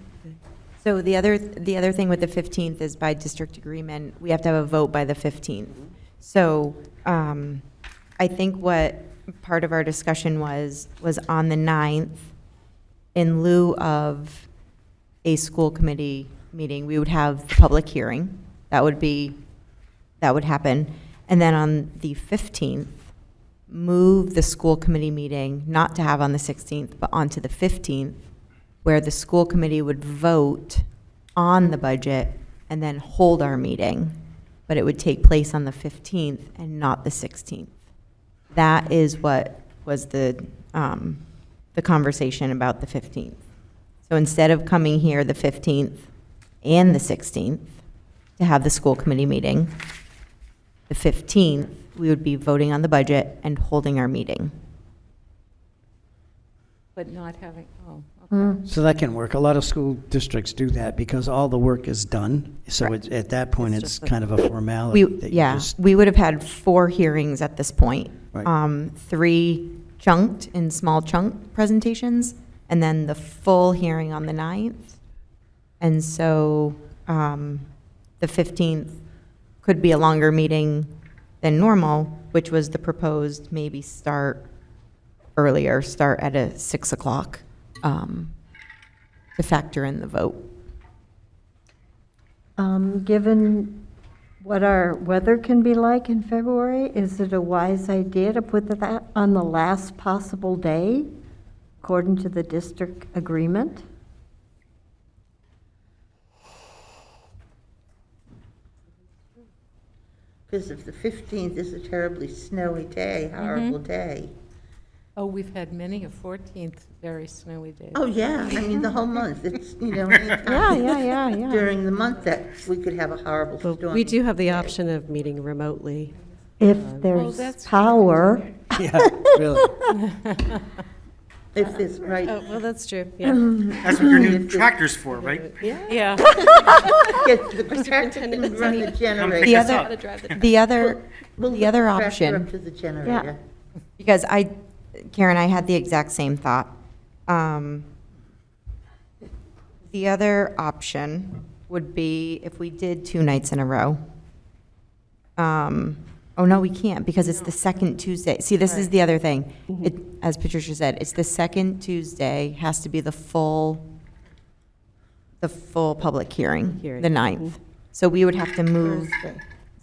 So the other thing with the 15th is by district agreement, we have to have a vote by the 15th. So I think what part of our discussion was on the 9th, in lieu of a school committee meeting, we would have the public hearing. That would happen. And then on the 15th, move the school committee meeting, not to have on the 16th, but onto the 15th, where the school committee would vote on the budget and then hold our meeting, but it would take place on the 15th and not the 16th. That is what was the conversation about the 15th. So instead of coming here the 15th and the 16th to have the school committee meeting, the 15th, we would be voting on the budget and holding our meeting. But not having, So that can work. A lot of school districts do that because all the work is done. So at that point, it's kind of a formality. We would have had 4 hearings at this point. Right. 3 chunked in small chunk presentations, and then the full hearing on the 9th. And so the 15th could be a longer meeting than normal, which was the proposed maybe start earlier, start at 6 o'clock to factor in the vote. Given what our weather can be like in February, is it a wise idea to put that on the last possible day, according to the district agreement? Because if the 15th is a terribly snowy day, horrible day. oh, we've had many a 14th very snowy day. Oh, yeah, I mean, the whole month, it's, Yeah. during the month that we could have a horrible storm. We do have the option of meeting remotely. If there's power. Yeah, really. If it's right. Oh, well, that's true, yeah. That's what your new tractor's for, right? Yeah. Get the tractor can run the generator. The other We'll lift the tractor option. up to the generator. Because Karen, I had the exact same thought. The other option would be if we did 2 nights in a row. Oh, no, we can't, because it's the second Tuesday. See, this is the other thing. As Patricia said, it's the second Tuesday, has to be the full public hearing, the 9th. So we would have to move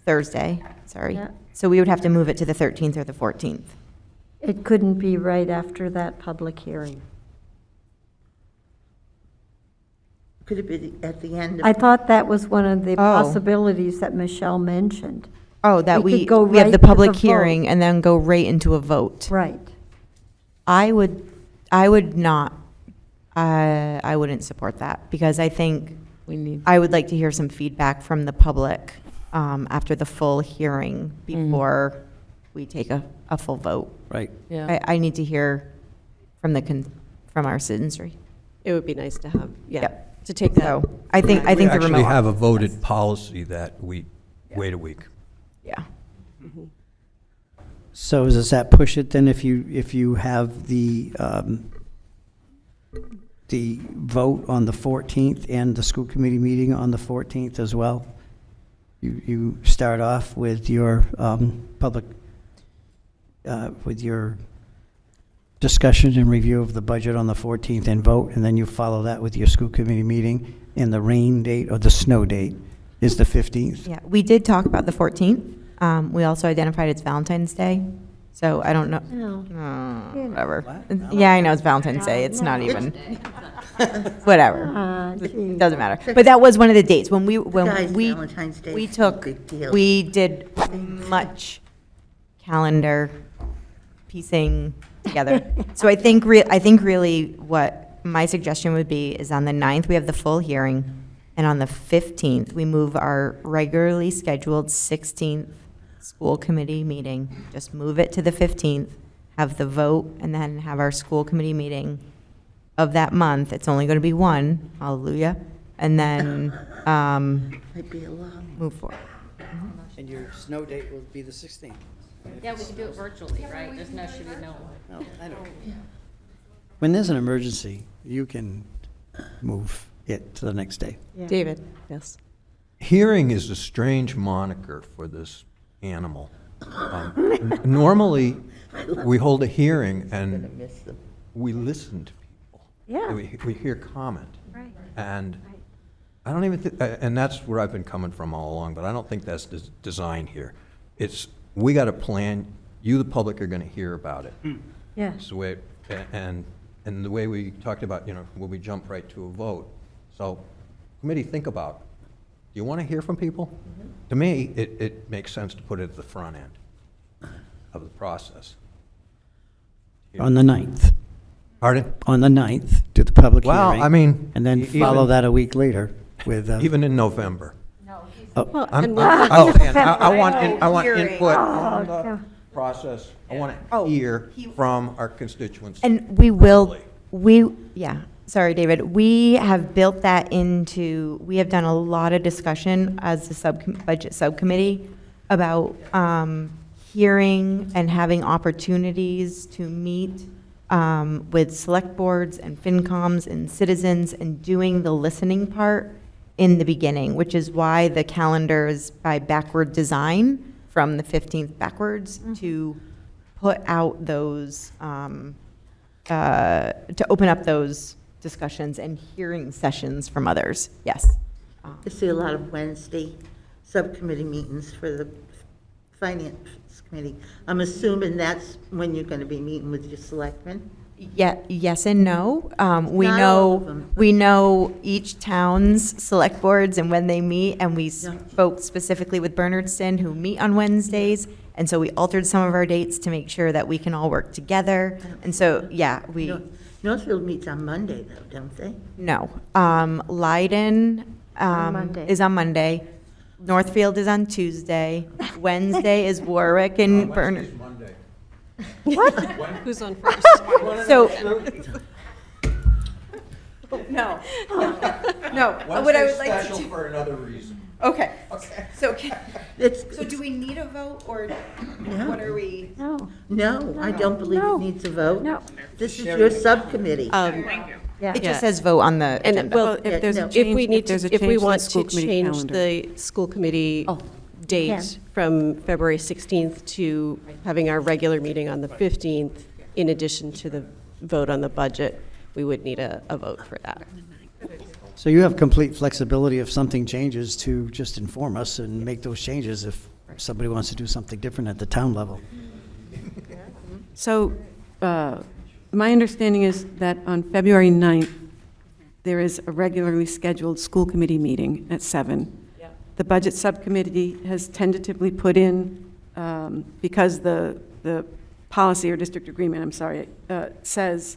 Thursday, sorry. Yeah. So we would have to move it to the 13th or the 14th. It couldn't be right after that public hearing. Could it be at the end of? I thought that was one of the possibilities that Michelle mentioned. Oh, that We could go we have right the to the public vote. hearing and then go right into a vote. Right. I would not I wouldn't support that, because I think I would like to hear some feedback from the public after the full hearing before we take a full vote. Right. Yeah. I need to hear from from our citizenry. It would be nice to have, Yep. to take that. So I think We the actually remote. have a voted policy that we wait a week. Yeah. So does that push it then if you have the vote on the 14th and the school committee meeting on the 14th as well? You start off with your public, with your discussion and review of the budget on the 14th and vote, and then you follow that with your school committee meeting, and the rain date or the snow date is the 15th? Yeah, we did talk about the 14th. We also identified it's Valentine's Day, so I don't know. Whatever. Yeah, I know it's Valentine's Day. It's not even. Whatever. It doesn't matter. But that was one of the dates when Guys, Valentine's Day we is a took big deal. we did much calendar piecing together. So I think really what my suggestion would be is on the 9th we have the full hearing, and on the 15th we move our regularly scheduled 16th school committee meeting. Just move it to the 15th, have the vote, and then have our school committee meeting of that month. It's only going to be one, hallelujah, and then Might be a long. move forward. And your snow date will be the 16th? Yeah, we can do it virtually, right? There's no, should be no. No, I don't. When there's an emergency, you can move it to the next day. David, yes. Hearing is a strange moniker for this animal. Normally, we hold a hearing and we listen to people. Yeah. We hear comment. Right. And I don't even think, and that's where I've been coming from all along, but I don't think that's the design here. It's, we got a plan, you, the public, are going to hear about it. Yeah. It's the way, and the way we talked about, when we jump right to a vote. So, committee, think about, do you want to hear from people? To me, it makes sense to put it at the front end of the process. On the 9th. Pardon? On the 9th, do the public hearing. Well, I mean, And then follow that a week later with. Even in November. Well, I'm and saying, I want Hearing. input on the process. I want to hear from our constituents. And we will, sorry, David, we have built that into, we have done a lot of discussion as the budget subcommittee about hearing and having opportunities to meet with select boards and FinComs and citizens and doing the listening part in the beginning, which is why the calendar is by backward design from the 15th backwards to put out those, to open up those discussions and hearing sessions from others. Yes. I see a lot of Wednesday subcommittee meetings for the finance committee. I'm assuming that's when you're going to be meeting with your selectmen? Yeah, yes and no. We Not all of them. we know each town's select boards and when they meet, and we spoke specifically with Bernardston, who meet on Wednesdays, and so we altered some of our dates to make sure that we can all work together. And so, yeah, Northfield meets on Monday, though, don't they? No. Leiden Monday. is on Monday. Northfield is on Tuesday. Wednesday is Warwick and Bernard. Monday. What? Who's on first? So, no. What I would like to Special do. for another reason. Okay. So, It's, so do we need a vote, or what are we? No. no, I don't believe No. it needs a vote. No. This is your subcommittee. Yeah. It just says vote on the And, agenda. well, If there's a no. change, if we need there's to, a if we change to the want school to committee change calendar. the school committee date can. from February 16th to having our regular meeting on the 15th, in addition to the vote on the budget, we would need a vote for that. So you have complete flexibility if something changes to just inform us and make those changes if somebody wants to do something different at the town level. So, my understanding is that on February 9th, there is a regularly scheduled school committee meeting at 7. The budget subcommittee has tentatively put in, because the policy or district agreement, says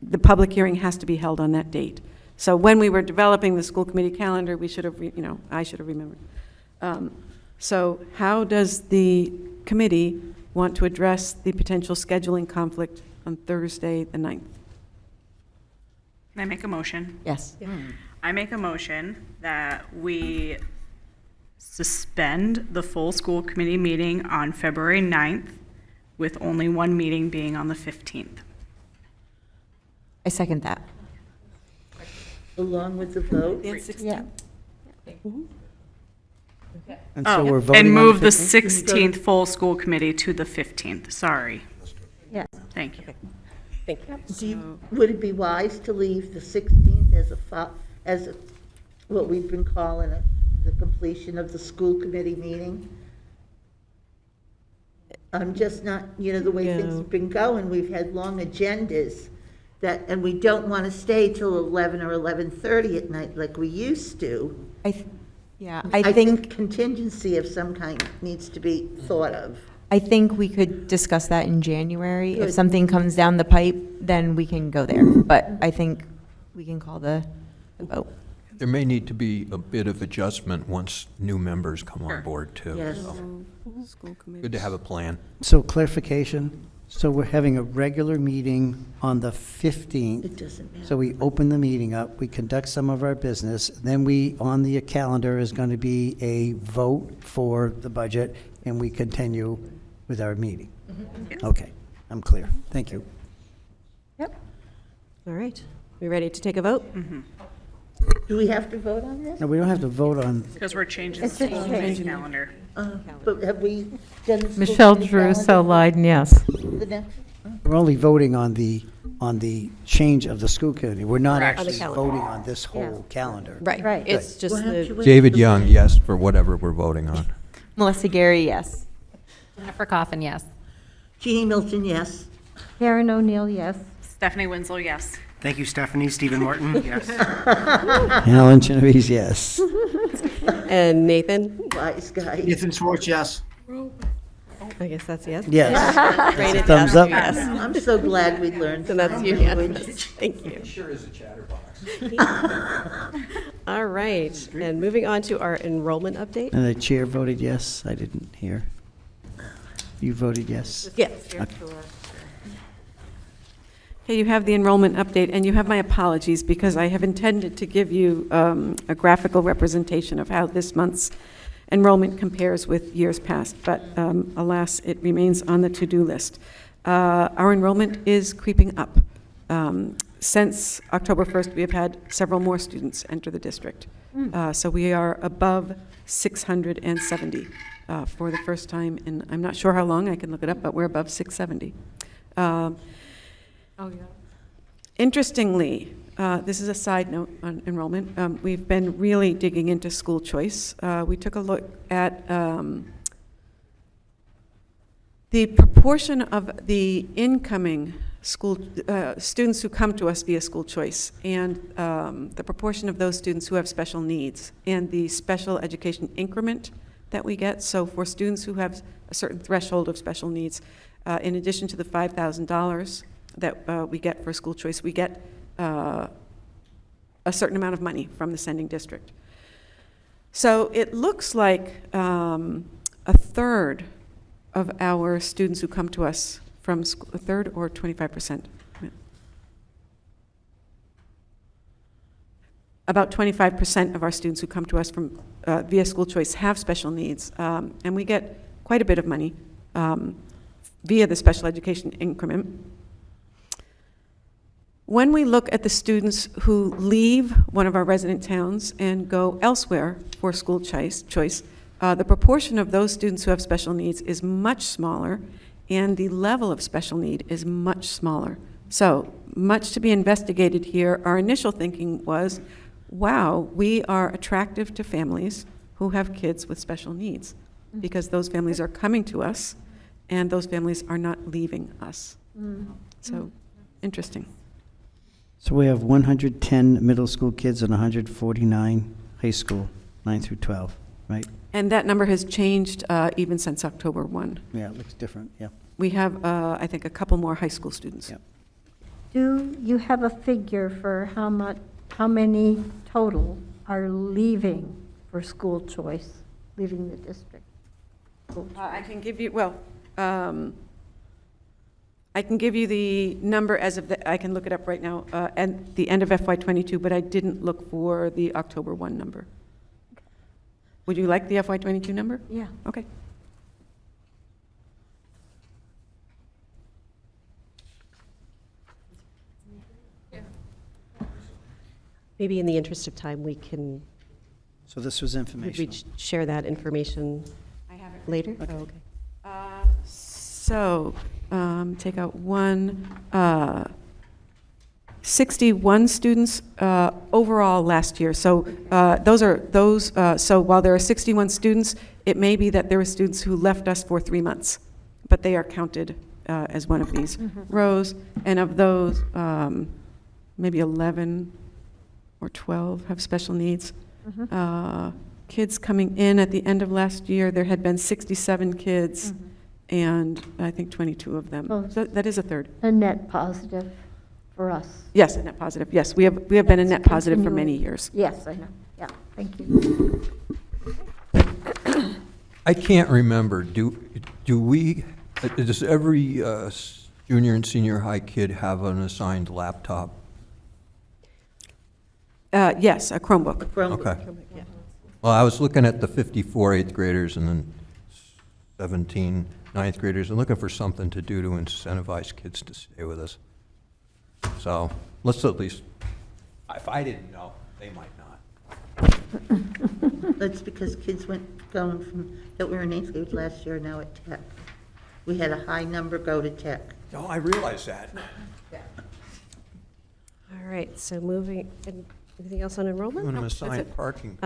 the public hearing has to be held on that date. So when we were developing the school committee calendar, we should have, I should have remembered. So how does the committee want to address the potential scheduling conflict on Thursday, the 9th? Can I make a motion? Yes. I make a motion that we suspend the full school committee meeting on February 9th, with only one meeting being on the 15th. I second that. Along with the vote? Yeah. And so we're voting And on move the 15th? 16th full school committee to the 15th, sorry. Yes. Thank you. Thank you. Would it be wise to leave the 16th as what we've been calling the completion of the school committee meeting? I'm just not, the way things have been going, we've had long agendas and we don't want to stay till 11 or 11:30 at night like we used to. I I think think contingency of some kind needs to be thought of. I think we could discuss that in January. Good. If something comes down the pipe, then we can go there. But I think we can call the vote. There may need to be a bit of adjustment once new members come on board, too. Yes. So, School committee. good to have a plan. So clarification, so we're having a regular meeting on the 15th. It doesn't matter. So we open the meeting up, we conduct some of our business, then on the calendar is going to be a vote for the budget, and we continue with our meeting. Okay, I'm clear. Thank you. All right. We ready to take a vote? Do we have to vote on this? No, we don't have to vote on, Because we're changing the It's just school committee changing. calendar. But have we done the school Michelle committee Drew, calendar? so Lyden, yes. The next- we're only voting on the change of the school committee. We're not Correct. On the actually calendar. voting on this whole calendar. Right. Right. It's just Well, have you the, wait David till- Young, yes, for whatever we're voting on. Melissa Gary, yes. Jennifer Coffin, yes. Jeannie Milton, yes. Karen O'Neill, yes. Stephanie Winslow, yes. Thank you, Stephanie. Stephen Morton, yes. Alan Genovese, yes. and Nathan? Wise guy. Nathan Schwartz, yes. I guess that's yes. Yes. Rated Thumbs yes, up. Yes. I'm so glad we learned. So that's unanimous. Thank you. Sure is a chatterbox. All right. And moving on to our enrollment update. And the chair voted yes. I didn't hear. You voted yes? Yes. Okay, you have the enrollment update, and you have my apologies, because I have intended to give you a graphical representation of how this month's enrollment compares with years past, but alas, it remains on the to-do list. Our enrollment is creeping up. Since October 1st, we have had several more students enter the district. So we are above 670 for the first time in, I'm not sure how long, I can look it up, but we're above 670. Interestingly, this is a side note on enrollment. We've been really digging into school choice. We took a look at the proportion of the incoming school students who come to us via school choice, and the proportion of those students who have special needs, and the special education increment that we get. So for students who have a certain threshold of special needs, in addition to the $5,000 that we get for school choice, we get a certain amount of money from the sending district. So it looks like a third of our students who come to us from school, a third or 25%? About 25% of our students who come to us from via school choice have special needs, and we get quite a bit of money via the special education increment. When we look at the students who leave one of our resident towns and go elsewhere for school choice, the proportion of those students who have special needs is much smaller, and the level of special need is much smaller. So, much to be investigated here. Our initial thinking was, wow, we are attractive to families who have kids with special needs, because those families are coming to us, and those families are not leaving us. So, interesting. So we have 110 middle school kids and 149 high school, 9 through 12, right? And that number has changed even since October 1. Yeah, it looks different, yeah. We have, I think, a couple more high school students. Yep. Do you have a figure for how many total are leaving for school choice, leaving the district? I can give you, well, I can give you the number as of, I can look it up right now, at the end of FY '22, but I didn't look for the October 1 number. Would you like the FY '22 number? Yeah. Okay. Maybe in the interest of time, we can So this was informational. share that information later? Okay. Oh, okay. So, take out one, 61 students overall last year. So so while there are 61 students, it may be that there were students who left us for 3 months, but they are counted as one of these rows. And of those, maybe 11 or 12 have special needs. Kids coming in at the end of last year, there had been 67 kids, and I think 22 of them. Well, So that is a third. A net positive for us. Yes, a net positive. Yes, we have been a net positive for many years. Yes, I know. Yeah, thank you. I can't remember, does every junior and senior high kid have an assigned laptop? Yes, a Chromebook. Okay. Well, I was looking at the 54 eighth graders and then 17 ninth graders and looking for something to do to incentivize kids to stay with us. So let's at least, if I didn't know, they might not. That's because kids going from, that were in 8th grade last year, now at Tech. We had a high number go to Tech. Oh, I realize that. All right, so anything else on enrollment? Doing an Nope, that's assigned it. parking.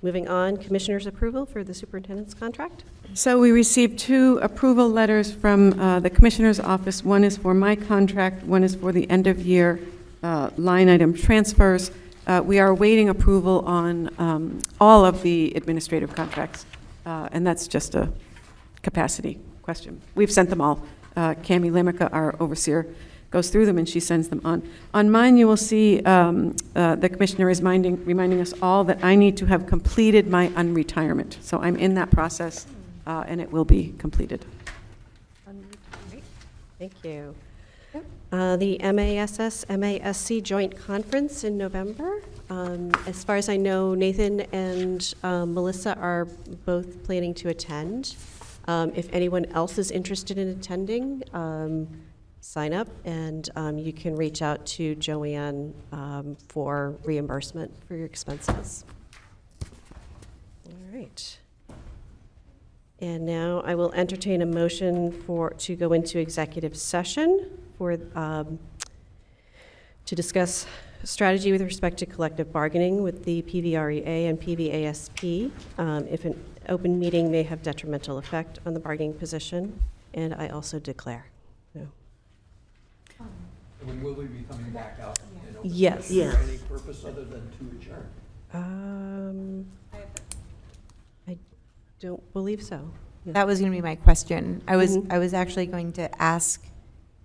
Moving on, commissioner's approval for the superintendent's contract. So we received 2 approval letters from the Commissioner's Office. One is for my contract, one is for the end-of-year line item transfers. We are awaiting approval on all of the administrative contracts, and that's just a capacity question. We've sent them all. Cami Lamica, our overseer, goes through them and she sends them on. On mine, you will see the Commissioner is reminding us all that I need to have completed my unretirement. So I'm in that process, and it will be completed. Thank you. The MASC Joint Conference in November. As far as I know, Nathan and Melissa are both planning to attend. If anyone else is interested in attending, sign up, and you can reach out to Joanne for reimbursement for your expenses. All right. And now I will entertain a motion to go into executive session to discuss strategy with respect to collective bargaining with the PVREA and PVASP, if an open meeting may have detrimental effect on the bargaining position, and I also declare. When will we be coming back out? Yes. For any purpose other than to adjourn? I don't believe so. No. That was going to be my question. I was actually going to ask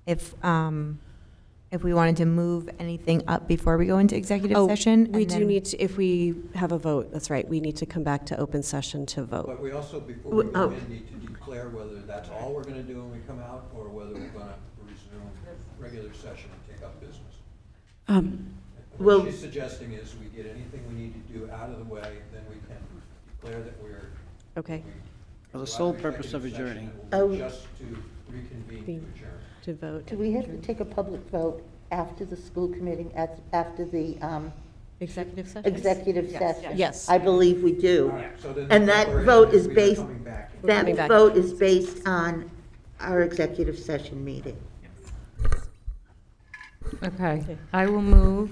if we wanted to move anything up before we go into executive session. We do need to, if we have a vote, that's right, we need to come back to open session to vote. But we also, before we go in, need to declare whether that's all we're going to do when we come out, or whether we're going to resume regular session and take up business. What she's suggesting is we get anything we need to do out of the way, then we can declare that we're. Okay. For the sole purpose of adjourning. Just to reconvene to adjourn. To vote. Do we have to take a public vote after the school committee, after the Executive session? executive session? Yes. I believe we do. So then And the that declaration vote is we are based, coming back. that vote is based on our executive session meeting. Okay, I will move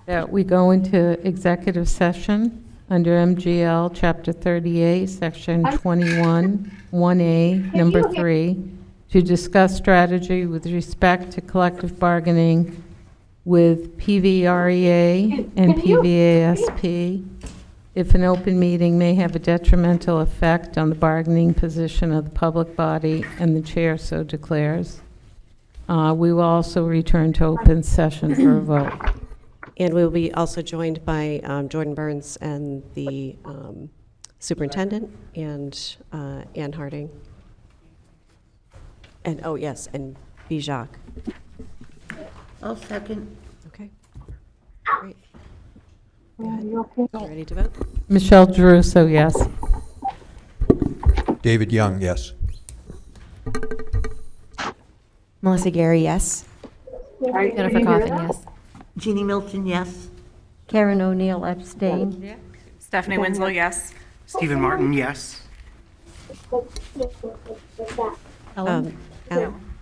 that we go into executive session under MGL Chapter 38, Section 21, 1A, Number 3, to discuss strategy with respect to collective bargaining with PVREA and PVASP, if an open meeting may have a detrimental effect on the bargaining position of the public body and the chair so declares. We will also return to open session for a vote. And we will be also joined by Jordan Burns and the superintendent and Ann Harding. And, oh, yes, and B. Jacques. I'll second. Okay. Great. Go ahead. Ready to vote? Michelle Druso, yes. David Young, yes. Melissa Gary, yes. Jennifer Coffin, yes. Jeannie Milton, yes. Karen O'Neill abstain. Stephanie Winslow, yes. Stephen Martin, yes. Ellen?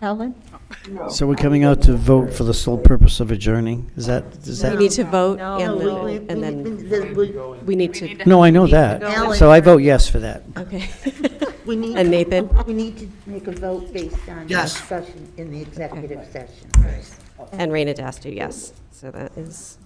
Ellen? So we're coming out to vote for the sole purpose of adjourning? Is that? We need to vote No, and then we need to. No, I know that. Alan. So I vote yes for that. Okay. We need. And Nathan? We need to make a vote based on Yes. discussion in the executive session. And Raina Dastu, yes. So that is.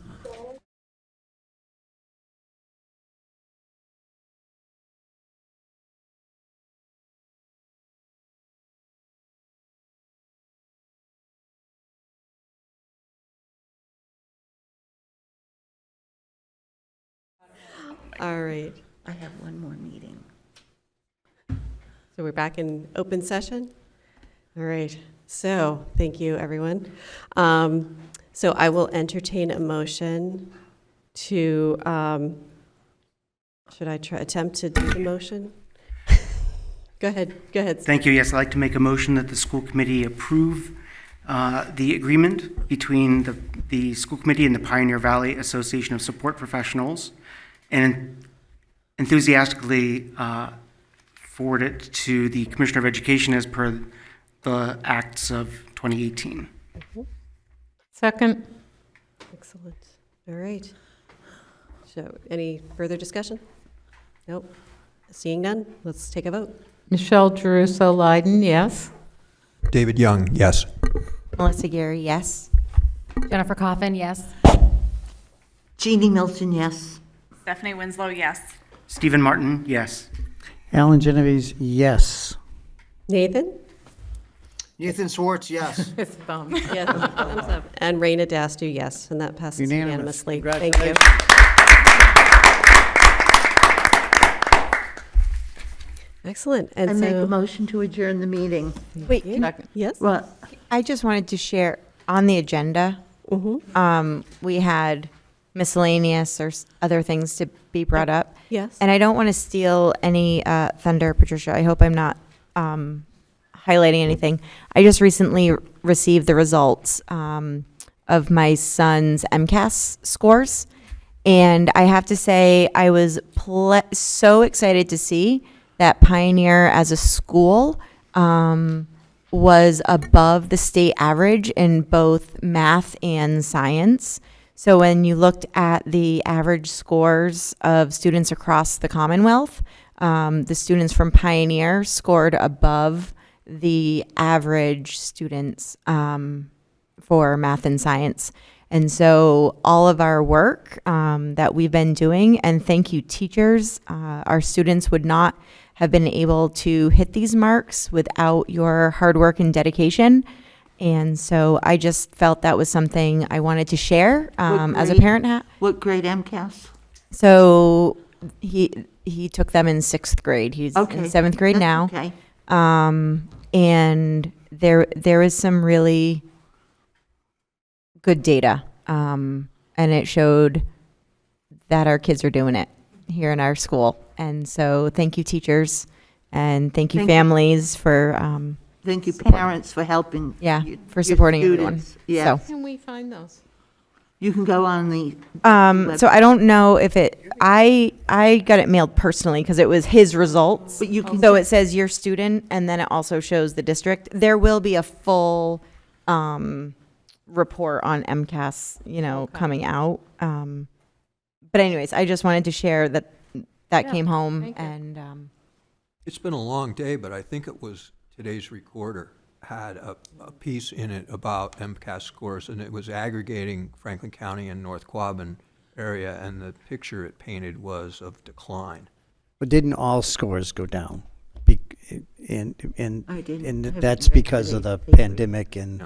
All right. I have one more meeting. So we're back in open session? All right. So thank you, everyone. So I will entertain a motion to, should I attempt to do the motion? Go ahead. Thank you. Yes, I'd like to make a motion that the school committee approve the agreement between the school committee and the Pioneer Valley Association of Support Professionals, and enthusiastically forward it to the Commissioner of Education as per the Acts of 2018. Second. Excellent. All right. So any further discussion? Nope. Seeing none, let's take a vote. Michelle Druso Leiden, yes. David Young, yes. Melissa Gary, yes. Jennifer Coffin, yes. Jeannie Milton, yes. Stephanie Winslow, yes. Stephen Martin, yes. Alan Genovese, yes. Nathan? Nathan Swartz, yes. It's bum. Yes. Thumbs up. And Raina Dastu, yes. And that passes Unanimous. unanimously. Thank you. Excellent. And I make a so, motion to adjourn the meeting. Wait, yes? Well, I just wanted to share on the agenda. We had miscellaneous or other things to be brought up. Yes. And I don't want to steal any thunder, Patricia. I hope I'm not highlighting anything. I just recently received the results of my son's MCAS scores. And I have to say, I was so excited to see that Pioneer as a school was above the state average in both math and science. So when you looked at the average scores of students across the Commonwealth, the students from Pioneer scored above the average students for math and science. And so all of our work that we've been doing, and thank you teachers, our students would not have been able to hit these marks without your hard work and dedication. And so I just felt that was something I wanted to share as a parent. What grade MCAS? So he took them in 6th grade. He's in 7th grade now. Okay. And there is some really good data. And it showed that our kids are doing it here in our school. And so thank you, teachers, and thank you, families, for thank you, parents, for helping. For supporting everyone. Yes. So. Where can we find those? You can go on the. So I don't know if I got it mailed personally because it was his results. But you can. So it says your student, and then it also shows the district. There will be a full report on MCAS, coming out. But anyways, I just wanted to share that came home, and It's been a long day, but I think it was today's Recorder had a piece in it about MCAS scores, and it was aggregating Franklin County and North Quabbin area, and the picture it painted was of decline. But didn't all scores go down? and I didn't- I and haven't that's read because of the pandemic and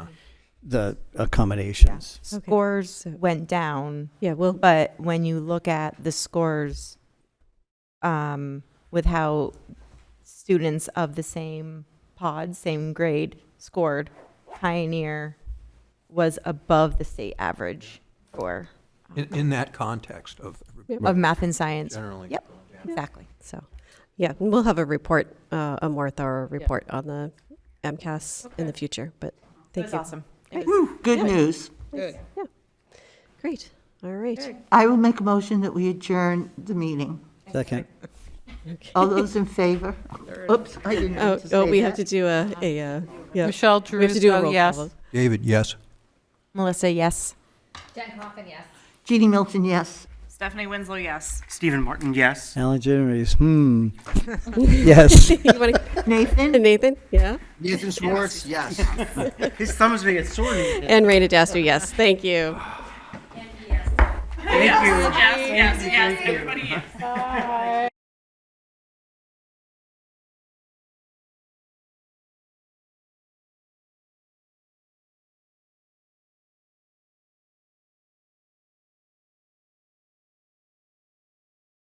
the accommodations. Scores went down. Yeah, well, But when you look at the scores, with how students of the same pod, same grade scored, Pioneer was above the state average for In that context of. of math and science. Generally. Yep, exactly. So, yeah, we'll have a report, a more thorough report on the MCAS in the future, but thank you. That's awesome. Good news. Yeah. Great. All right. I will make a motion that we adjourn the meeting. Second. All those in favor? Oops, I didn't mean to say Oh, we that. have to do yeah. Michelle We have to do a Druzo, roll yes. call vote. David, yes. Melissa, yes. Jen Coffin, yes. Jeannie Milton, yes. Stephanie Winslow, yes. Stephen Martin, yes. Alan Jennings, yes. You wanna- Nathan, yeah. Nathan Swartz, yes. His thumb's making it sore. And Raina Daster, yes. Thank you. Thank you. Yes, everybody, yes.